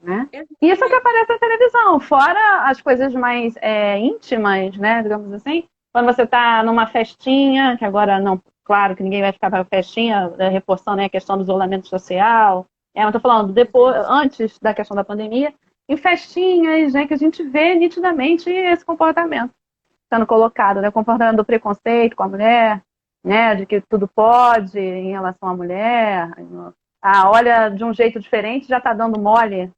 né? E isso é que Exatamente. aparece na televisão, fora as coisas mais íntimas, né, digamos assim, quando você está numa festinha, que agora não, claro que ninguém vai ficar para festinha, reforçando, né, a questão do isolamento social, eu estou falando depois, antes da questão da pandemia, em festinhas, né, que a gente vê nitidamente esse comportamento sendo colocado, né, comportando o preconceito com a mulher, né, de que tudo pode em relação à mulher, olha de um jeito diferente, já está dando mole,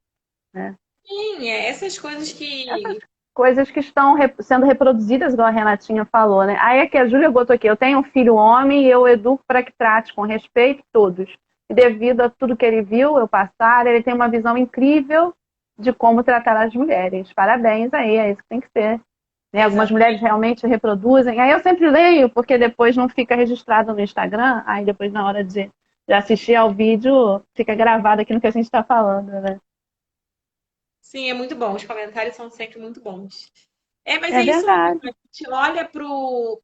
né? Sim, essas coisas Essas que. coisas que estão sendo reproduzidas, igual a Renatinha falou, né? Aí é que a Júlia botou aqui, eu tenho um filho homem e eu educo para que trate com respeito todos. E devido a tudo que ele viu eu passar, ele tem uma visão incrível de como tratar as mulheres. Parabéns aí, é isso que tem que ser. Né? Algumas mulheres Exatamente. realmente reproduzem. Aí eu sempre leio, porque depois não fica registrado no Instagram. Aí depois, na hora de assistir ao vídeo, fica gravado aquilo que a gente está falando, né? Sim, é muito bom. Os comentários são sempre muito bons. Mas É é isso mesmo. verdade. A gente olha pro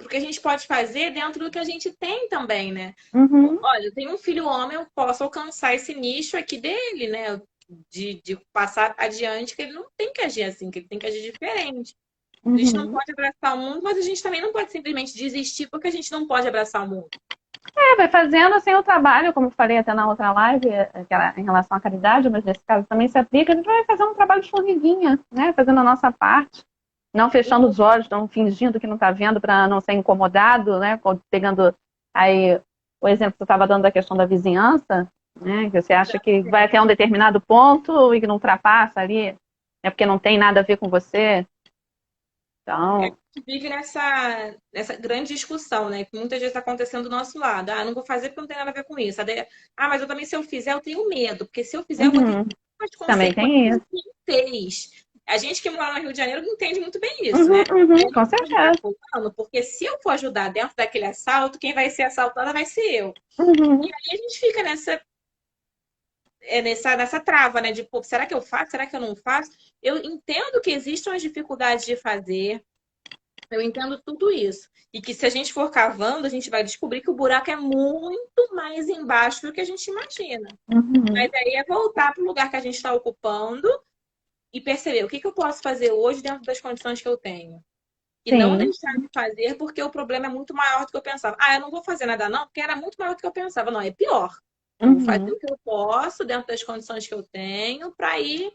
que a gente pode fazer dentro do que a gente tem também, né? Uhum, Olha, eu tenho um filho homem, eu posso alcançar esse nicho aqui dele, né? De passar adiante, que ele não tem que agir assim, que ele tem que agir diferente. A gente não uhum. pode abraçar o mundo, mas a gente também não pode simplesmente desistir porque a gente não pode abraçar o mundo. Vai fazendo assim o trabalho, como eu falei até na outra live, em relação à caridade, mas nesse caso também se aplica, a gente vai fazendo um trabalho de formiguinha, né? Fazendo a nossa parte, não fechando os olhos, não fingindo que não está vendo para não ser incomodado, né? Pegando aí o exemplo que você estava dando da questão da vizinhança, né? Que você acha que vai até um determinado ponto e que não ultrapassa ali, é porque não tem nada a ver com você. A Então, gente vive nessa grande discussão, né? Que muitas vezes está acontecendo do nosso lado. Ah, não vou fazer porque não tem nada a ver com isso. Mas eu também, se eu fizer, eu tenho medo. Porque se eu fizer, eu vou ter uhum, as também tem consequências isso. de quem fez. A gente que mora no Rio de Janeiro entende muito bem isso, Uhum, né? uhum, Eu com não vou ajudar certeza. fulano, porque se eu for ajudar dentro daquele assalto, quem vai ser assaltada vai ser eu. Uhum, E a gente fica nessa trava, né? De, pô, será que eu faço? Será que eu não faço? Eu entendo que existam as dificuldades de fazer, eu entendo tudo isso. E que se a gente for cavando, a gente vai descobrir que o buraco é muito mais embaixo do que a gente imagina. Mas uhum. aí é voltar para o lugar que a gente está ocupando e perceber o que eu posso fazer hoje dentro das condições que eu tenho. E não Sim. deixar de fazer porque o problema é muito maior do que eu pensava. Ah, eu não vou fazer nada não, porque era muito maior do que eu pensava. Não, é pior. Eu vou fazer Uhum. o que eu posso dentro das condições que eu tenho para ir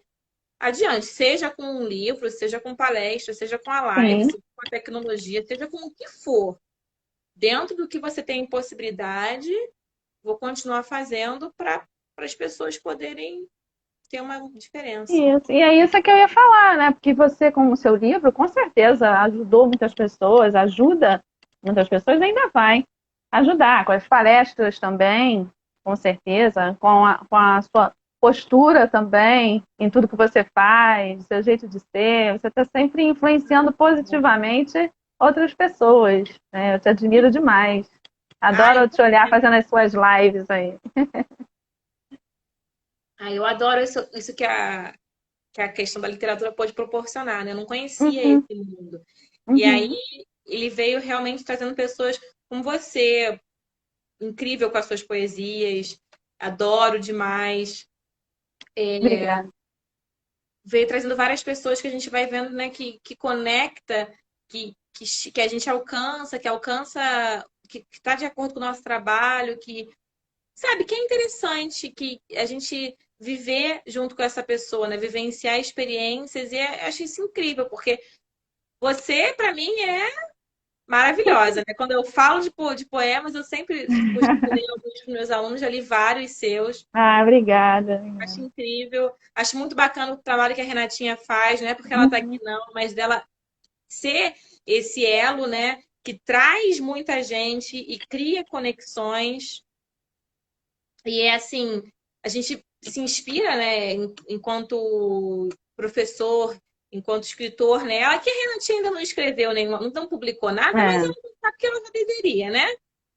adiante, seja com um livro, seja com palestra, seja com a live, Sim. seja com a tecnologia, seja com o que for. Dentro do que você tem possibilidade, vou continuar fazendo para as pessoas poderem ter uma diferença. Isso. E é isso que eu ia falar, né? Porque você, com o seu livro, com certeza ajudou muitas pessoas, ajuda muitas pessoas, ainda vai ajudar. Com as palestras também, com certeza, com a sua postura também, em tudo que você faz, seu jeito de ser, você está sempre influenciando positivamente outras pessoas, né? Eu te admiro demais. Ai, Adoro te olhar fazendo as suas lives aí. eu adoro isso que a questão da literatura pode proporcionar, né? Eu não conhecia Uhum, esse mundo. E aí uhum. ele veio realmente trazendo pessoas como você, incrível com as suas poesias, adoro demais. Obrigada. Veio trazendo várias pessoas que a gente vai vendo, né, que conecta, que a gente alcança, que está de acordo com o nosso trabalho, que sabe que é interessante que a gente viver junto com essa pessoa, né, vivenciar experiências e acho isso incrível, porque você, para mim, é maravilhosa, né? Quando eu falo de poemas, eu sempre costumo ler alguns dos meus alunos, já li vários seus. Ah, obrigada. Acho incrível. Acho muito bacana o trabalho que a Renatinha faz, não é porque ela está aqui, Uhum. não, mas dela ser esse elo, né, que traz muita gente e cria conexões. E é assim, a gente se inspira, né, enquanto professor, enquanto escritor, né? Ela que a Renatinha ainda não escreveu nenhuma, não publicou nada, mas É. ela não sabe que ela já deveria, né?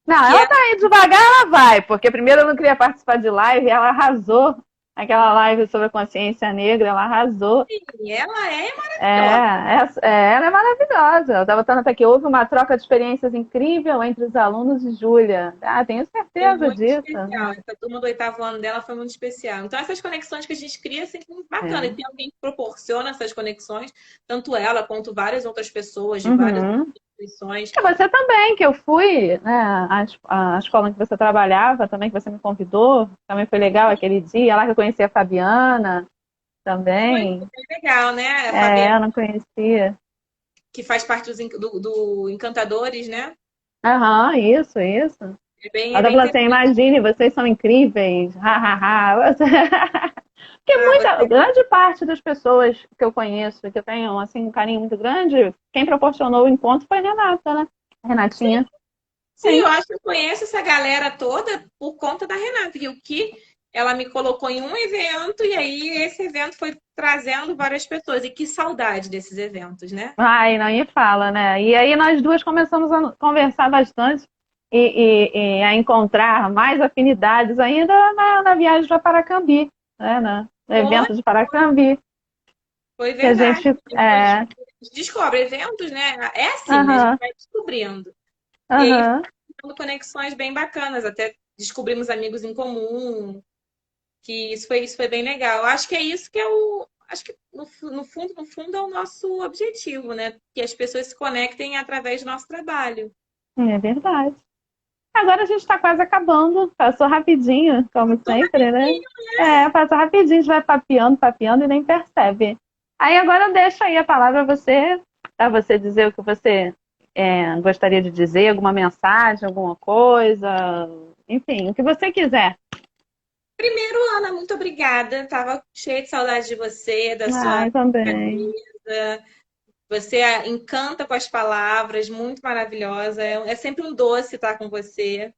Não, Que ela ela, tá aí devagar, ela vai, porque primeiro eu não queria participar de live, ela arrasou. Aquela live sobre a consciência negra, ela arrasou. ela é É, maravilhosa. ela é maravilhosa. Eu estava falando até que houve uma troca de experiências incrível entre os alunos de Júlia. Ah, tenho Foi certeza muito disso. especial. Essa turma do oitavo ano dela foi muito especial. Então, essas conexões que a gente cria é sempre muito bacana. E É. tem alguém que proporciona essas conexões, tanto ela quanto várias outras pessoas de várias Uhum. instituições. E você também, que eu fui, né, a escola em que você trabalhava também, que você me convidou, também foi legal aquele dia, lá que eu conheci a Fabiana Foi também. bem legal, né? A É, Fabiana, eu não conhecia. que faz parte do Encantadores, né? Aham, isso, isso. É Ela tá bem falando assim, interessante. imagine, vocês são incríveis, ha, ha, ha. Porque Ah, você... grande parte das pessoas que eu conheço, que eu tenho assim, um carinho muito grande, quem proporcionou o encontro foi a Renata, né? A Sim, Renatinha. sim, eu Sim. acho que eu conheço essa galera toda por conta da Renata, que o que ela me colocou em um evento e aí esse evento foi trazendo várias pessoas. E que saudade desses eventos, né? Ai, não me fala, né? E aí nós duas começamos a conversar bastante e a encontrar mais afinidades ainda na viagem para Paracambi, né? No Foi, evento de Paracambi, foi que a verdade. gente. Depois É, a gente descobre eventos, né? É assim, né? A gente aham, vai descobrindo. E aí aham. fazendo conexões bem bacanas, até descobrimos amigos em comum, que isso foi bem legal. Acho que é isso que é o. Acho que no fundo é o nosso objetivo, né? Que as pessoas se conectem através do nosso trabalho. É verdade. Agora a gente está quase acabando. Passou rapidinho, como Tô sempre, né? É, passa rapidinho, a gente vai papeando, papeando e nem percebe. Aí agora eu deixo aí a palavra a você, para você dizer o que você gostaria de dizer, alguma mensagem, alguma coisa, enfim, o que você quiser. Primeiro, Ana, muito obrigada. Tava cheia de saudade de você, da sua Ai, também. clareza. Você encanta com as palavras, muito maravilhosa. É sempre um doce estar com você.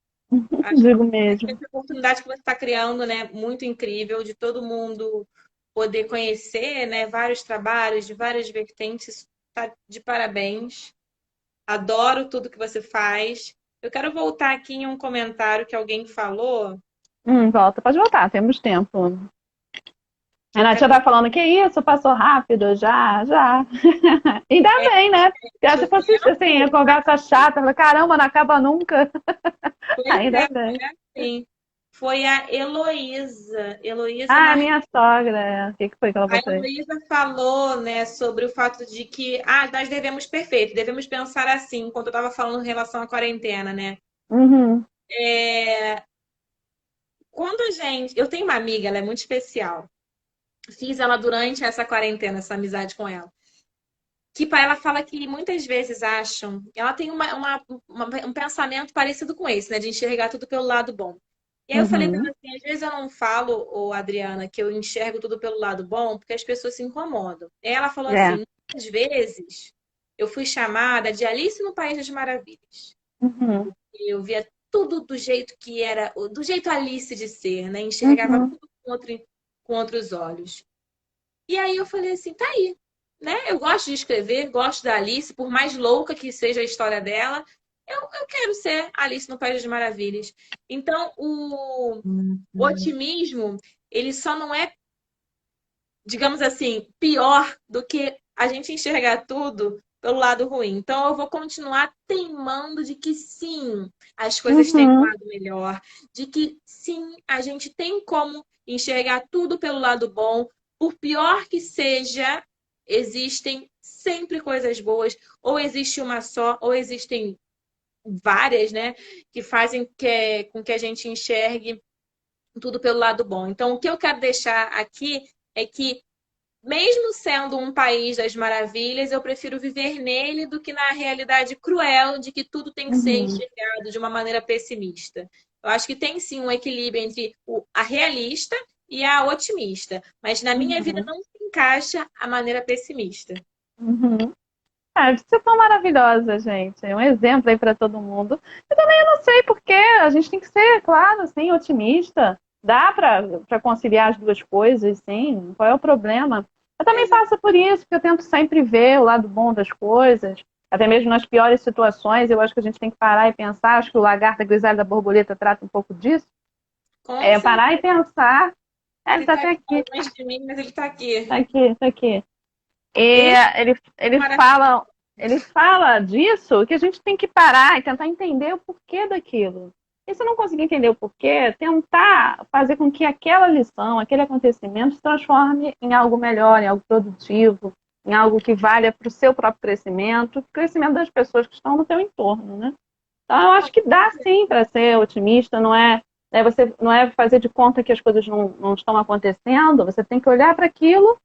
Acho Digo que mesmo. essa oportunidade que você está criando, né, muito incrível, de todo mundo poder conhecer, né, vários trabalhos de várias vertentes. Tá de parabéns. Adoro tudo que você faz. Eu quero voltar aqui em um comentário que alguém falou, Volta, pode voltar, temos tempo. A que eu Nath já quero. tá falando que isso, passou rápido, já, já. Ainda É, bem, né? Porque se o fosse assim, a tempo, conversa chata, eu falei, caramba, não acaba nunca. pois Ainda é, bem. sim. Foi a Heloísa. Heloísa Ah, Martins. minha sogra. O que foi que ela A botou aí? Heloísa falou, né, sobre o fato de que nós devemos pensar assim, enquanto eu estava falando em relação à quarentena, né? Uhum, É, quando a gente. Eu tenho uma amiga, ela é muito especial. Fiz ela durante essa quarentena, essa amizade com ela. Que para ela fala que muitas vezes acham. Ela tem um pensamento parecido com esse, né? De enxergar tudo pelo lado bom. E aí eu falei pra ela uhum. assim, às vezes eu não falo, ô Adriana, que eu enxergo tudo pelo lado bom, porque as pessoas se incomodam. E ela falou É. assim, muitas vezes eu fui chamada de Alice no País das Maravilhas. Uhum, Eu via tudo do jeito que era, do jeito Alice de ser, né? Enxergava uhum, tudo com outros olhos. E aí eu falei assim, tá aí, né? Eu gosto de escrever, gosto da Alice, por mais louca que seja a história dela, eu quero ser Alice no País das Maravilhas. Então, o otimismo, ele só não é, digamos assim, pior do que a gente enxergar tudo pelo lado ruim. Então, eu vou continuar teimando de que sim, as coisas têm um uhum, lado melhor, de que sim, a gente tem como enxergar tudo pelo lado bom. Por pior que seja, existem sempre coisas boas, ou existe uma só, ou existem várias, né, que fazem com que a gente enxergue tudo pelo lado bom. Então, o que eu quero deixar aqui é que, mesmo sendo um país das maravilhas, eu prefiro viver nele do que na realidade cruel de que tudo tem que ser uhum, enxergado de uma maneira pessimista. Eu acho que tem sim um equilíbrio entre a realista e a otimista, mas na minha vida uhum, não se encaixa a maneira pessimista. uhum. Ah, vocês são maravilhosa, gente. É um exemplo aí para todo mundo. Eu também não sei porque a gente tem que ser, claro, assim, otimista. Dá para conciliar as duas coisas, sim. Qual é o problema? Eu também passo por isso, porque eu tento sempre ver o lado bom das coisas, até mesmo nas piores situações. Eu acho que a gente tem que parar e pensar. Acho que o Lagarto, a Grisalha da Borboleta trata um pouco disso. Com É certeza. parar e pensar. Ele Ele está tá até aqui, longe de mim, mas ele tá aqui. está aqui, está aqui. E Esse ele maravilhoso. fala disso, que a gente tem que parar e tentar entender o porquê daquilo. E se não conseguir entender o porquê, tentar fazer com que aquela lição, aquele acontecimento se transforme em algo melhor, em algo produtivo, em algo que valha para o seu próprio crescimento, para o crescimento das pessoas que estão no teu entorno, né? Então, eu acho que dá sim para ser otimista, você não é fazer de conta que as coisas não estão acontecendo, você tem que olhar para aquilo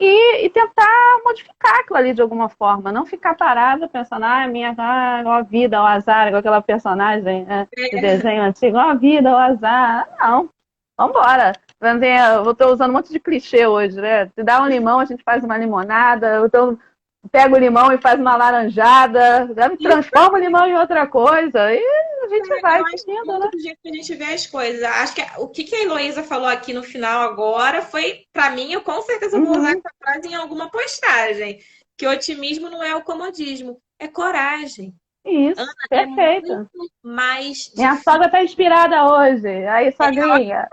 e tentar modificar aquilo ali de alguma forma, não ficar parada pensando, ó a vida, ó o azar, igual aquela personagem, né, de desenho antigo, ó a vida, ó o azar. Não, vambora. Eu estou usando um monte de clichê hoje, né? Se dá um limão, a gente faz uma limonada, então pega o limão e faz uma laranjada, transforma o limão em outra coisa, e a gente vai Eu acho seguindo, muito né? do jeito que a gente vê as coisas. Acho que o que a Heloísa falou aqui no final agora foi, pra mim, eu com certeza vou usar essa frase em alguma postagem. Que otimismo não é o comodismo, é coragem. Isso, Ana, é perfeito. muito mais Minha difícil. sogra tá inspirada hoje. Aí, sogrinha.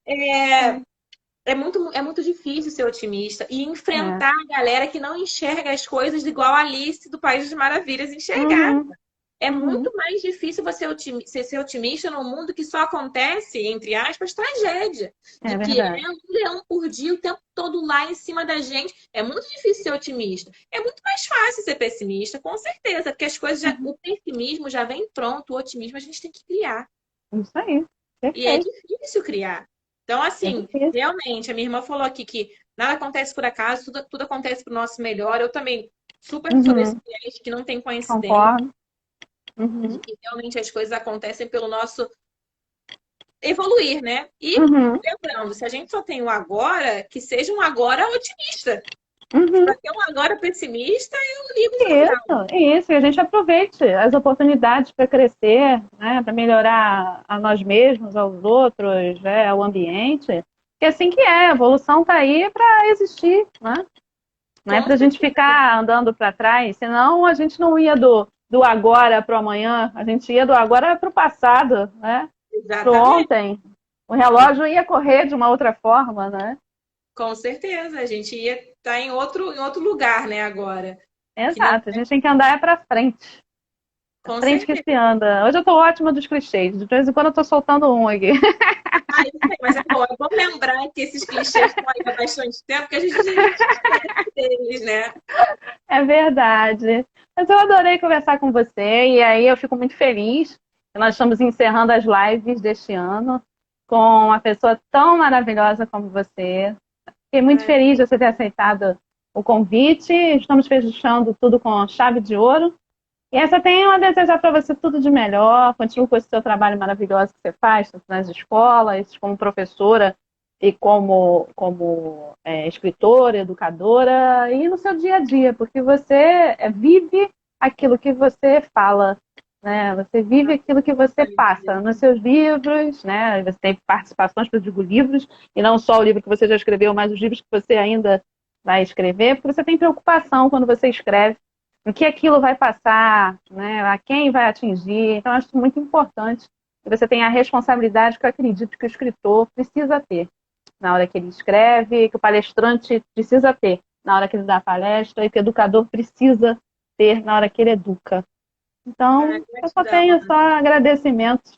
É, é muito difícil ser otimista e enfrentar a galera que não enxerga as coisas igual a Alice do País das Maravilhas enxergar. Uhum, É uhum. muito mais difícil você ser otimista num mundo que só acontece, entre aspas, tragédia. É Do que é verdade. um leão por dia o tempo todo lá em cima da gente. É muito difícil ser otimista. É muito mais fácil ser pessimista, com certeza, porque as coisas já, Uhum. o pessimismo já vem pronto, o otimismo a gente tem que criar. Isso aí. E é Perfeito. difícil criar. Então, É assim, difícil. realmente, a minha irmã falou aqui que nada acontece por acaso, tudo acontece para o nosso melhor. Eu também super sou desse Uhum. viés que não tem coincidência, Concordo. de Uhum. que realmente as coisas acontecem pelo nosso evoluir, né? E Uhum. lembrando, se a gente só tem o agora, que seja um agora otimista. Uhum. Para ter um agora pessimista, eu ligo o jornal. Isso. E a gente aproveite as oportunidades para crescer, né? Para melhorar a nós mesmos, aos outros, né? Ao ambiente. Que é assim que é. A evolução está aí para existir, né? Não é Com para a gente certeza. ficar andando para trás, senão a gente não ia do agora para o amanhã, a gente ia do agora para o passado, né? Para Exatamente. ontem. O relógio ia correr de uma outra forma, né? Com certeza. A gente ia estar em outro lugar, né, agora. Que não Exato, a gente tem que andar para frente. É Com frente que certeza. se anda. Hoje eu estou ótima dos clichês, de vez em quando eu estou soltando um aqui. Ah, isso aí, mas é bom. É bom lembrar que esses clichês estão aí há bastante tempo, que a gente esquece deles, né? É verdade. Mas eu adorei conversar com você e aí eu fico muito feliz que nós estamos encerrando as lives deste ano com uma pessoa tão maravilhosa como você. Fiquei muito Ai, feliz de você ter aceitado o convite. Estamos fechando tudo com chave de ouro. E essa tenho a desejar para você tudo de melhor. Continue com esse seu trabalho maravilhoso que você faz, tanto nas escolas, como professora e como escritora, educadora, e no seu dia a dia, porque você vive aquilo que você fala, né? Você vive aquilo que você passa nos seus livros, né? Você tem participações, eu digo livros, e não só o livro que você já escreveu, mas os livros que você ainda vai escrever, porque você tem preocupação quando você escreve o que aquilo vai passar, né? A quem vai atingir. Então, eu acho muito importante que você tenha a responsabilidade que eu acredito que o escritor precisa ter na hora que ele escreve, que o palestrante precisa ter na hora que ele dá palestra e que o educador precisa ter na hora que ele educa. Então, eu só gratidão, tenho só Ana. agradecimentos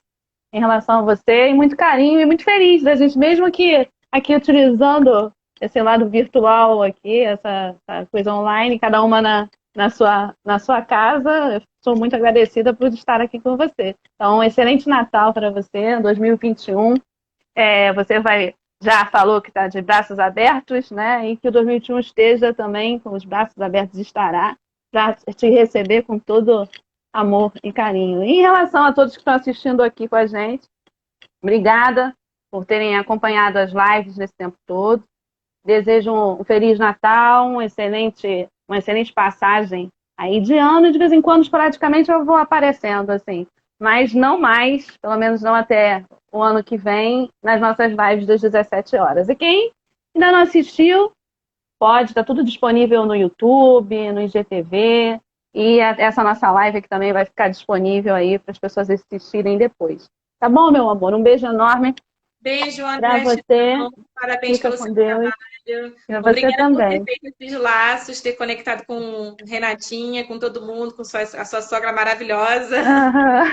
em relação a você e muito carinho e muito feliz da gente, mesmo que aqui utilizando esse lado virtual aqui, essa coisa online, cada uma na sua casa, eu sou muito agradecida por estar aqui com você. Então, um excelente Natal para você, 2021. Você já falou que está de braços abertos, né? E que o 2021 esteja também com os braços abertos, estará para te receber com todo amor e carinho. E em relação a todos que estão assistindo aqui com a gente, obrigada por terem acompanhado as lives nesse tempo todo. Desejo um Feliz Natal, uma excelente passagem aí de ano, e de vez em quando, esporadicamente, eu vou aparecendo, assim. Mas não mais, pelo menos não até o ano que vem, nas nossas lives das 17 horas. E quem Ainda não assistiu? Pode, tá tudo disponível no YouTube, no IGTV. E essa nossa live aqui também vai ficar disponível aí para as pessoas assistirem depois. Tá bom, meu amor? Um beijo enorme Beijo, para André. você. Parabéns Fica pelo com seu Deus. trabalho. Para você Obrigada por ter também. feito esses laços, ter conectado com Renatinha, com todo mundo, com a sua sogra maravilhosa. Aham.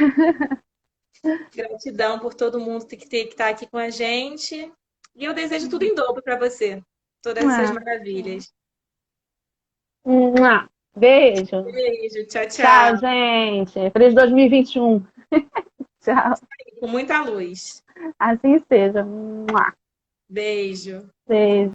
Gratidão por todo mundo que estar aqui com a gente. E eu desejo tudo em dobro para você. Todas essas Ah. maravilhas. Beijo. Beijo, tchau, Tchau, tchau. gente. Feliz 2021. Tchau. Com muita luz. Assim seja. Beijo. Beijo.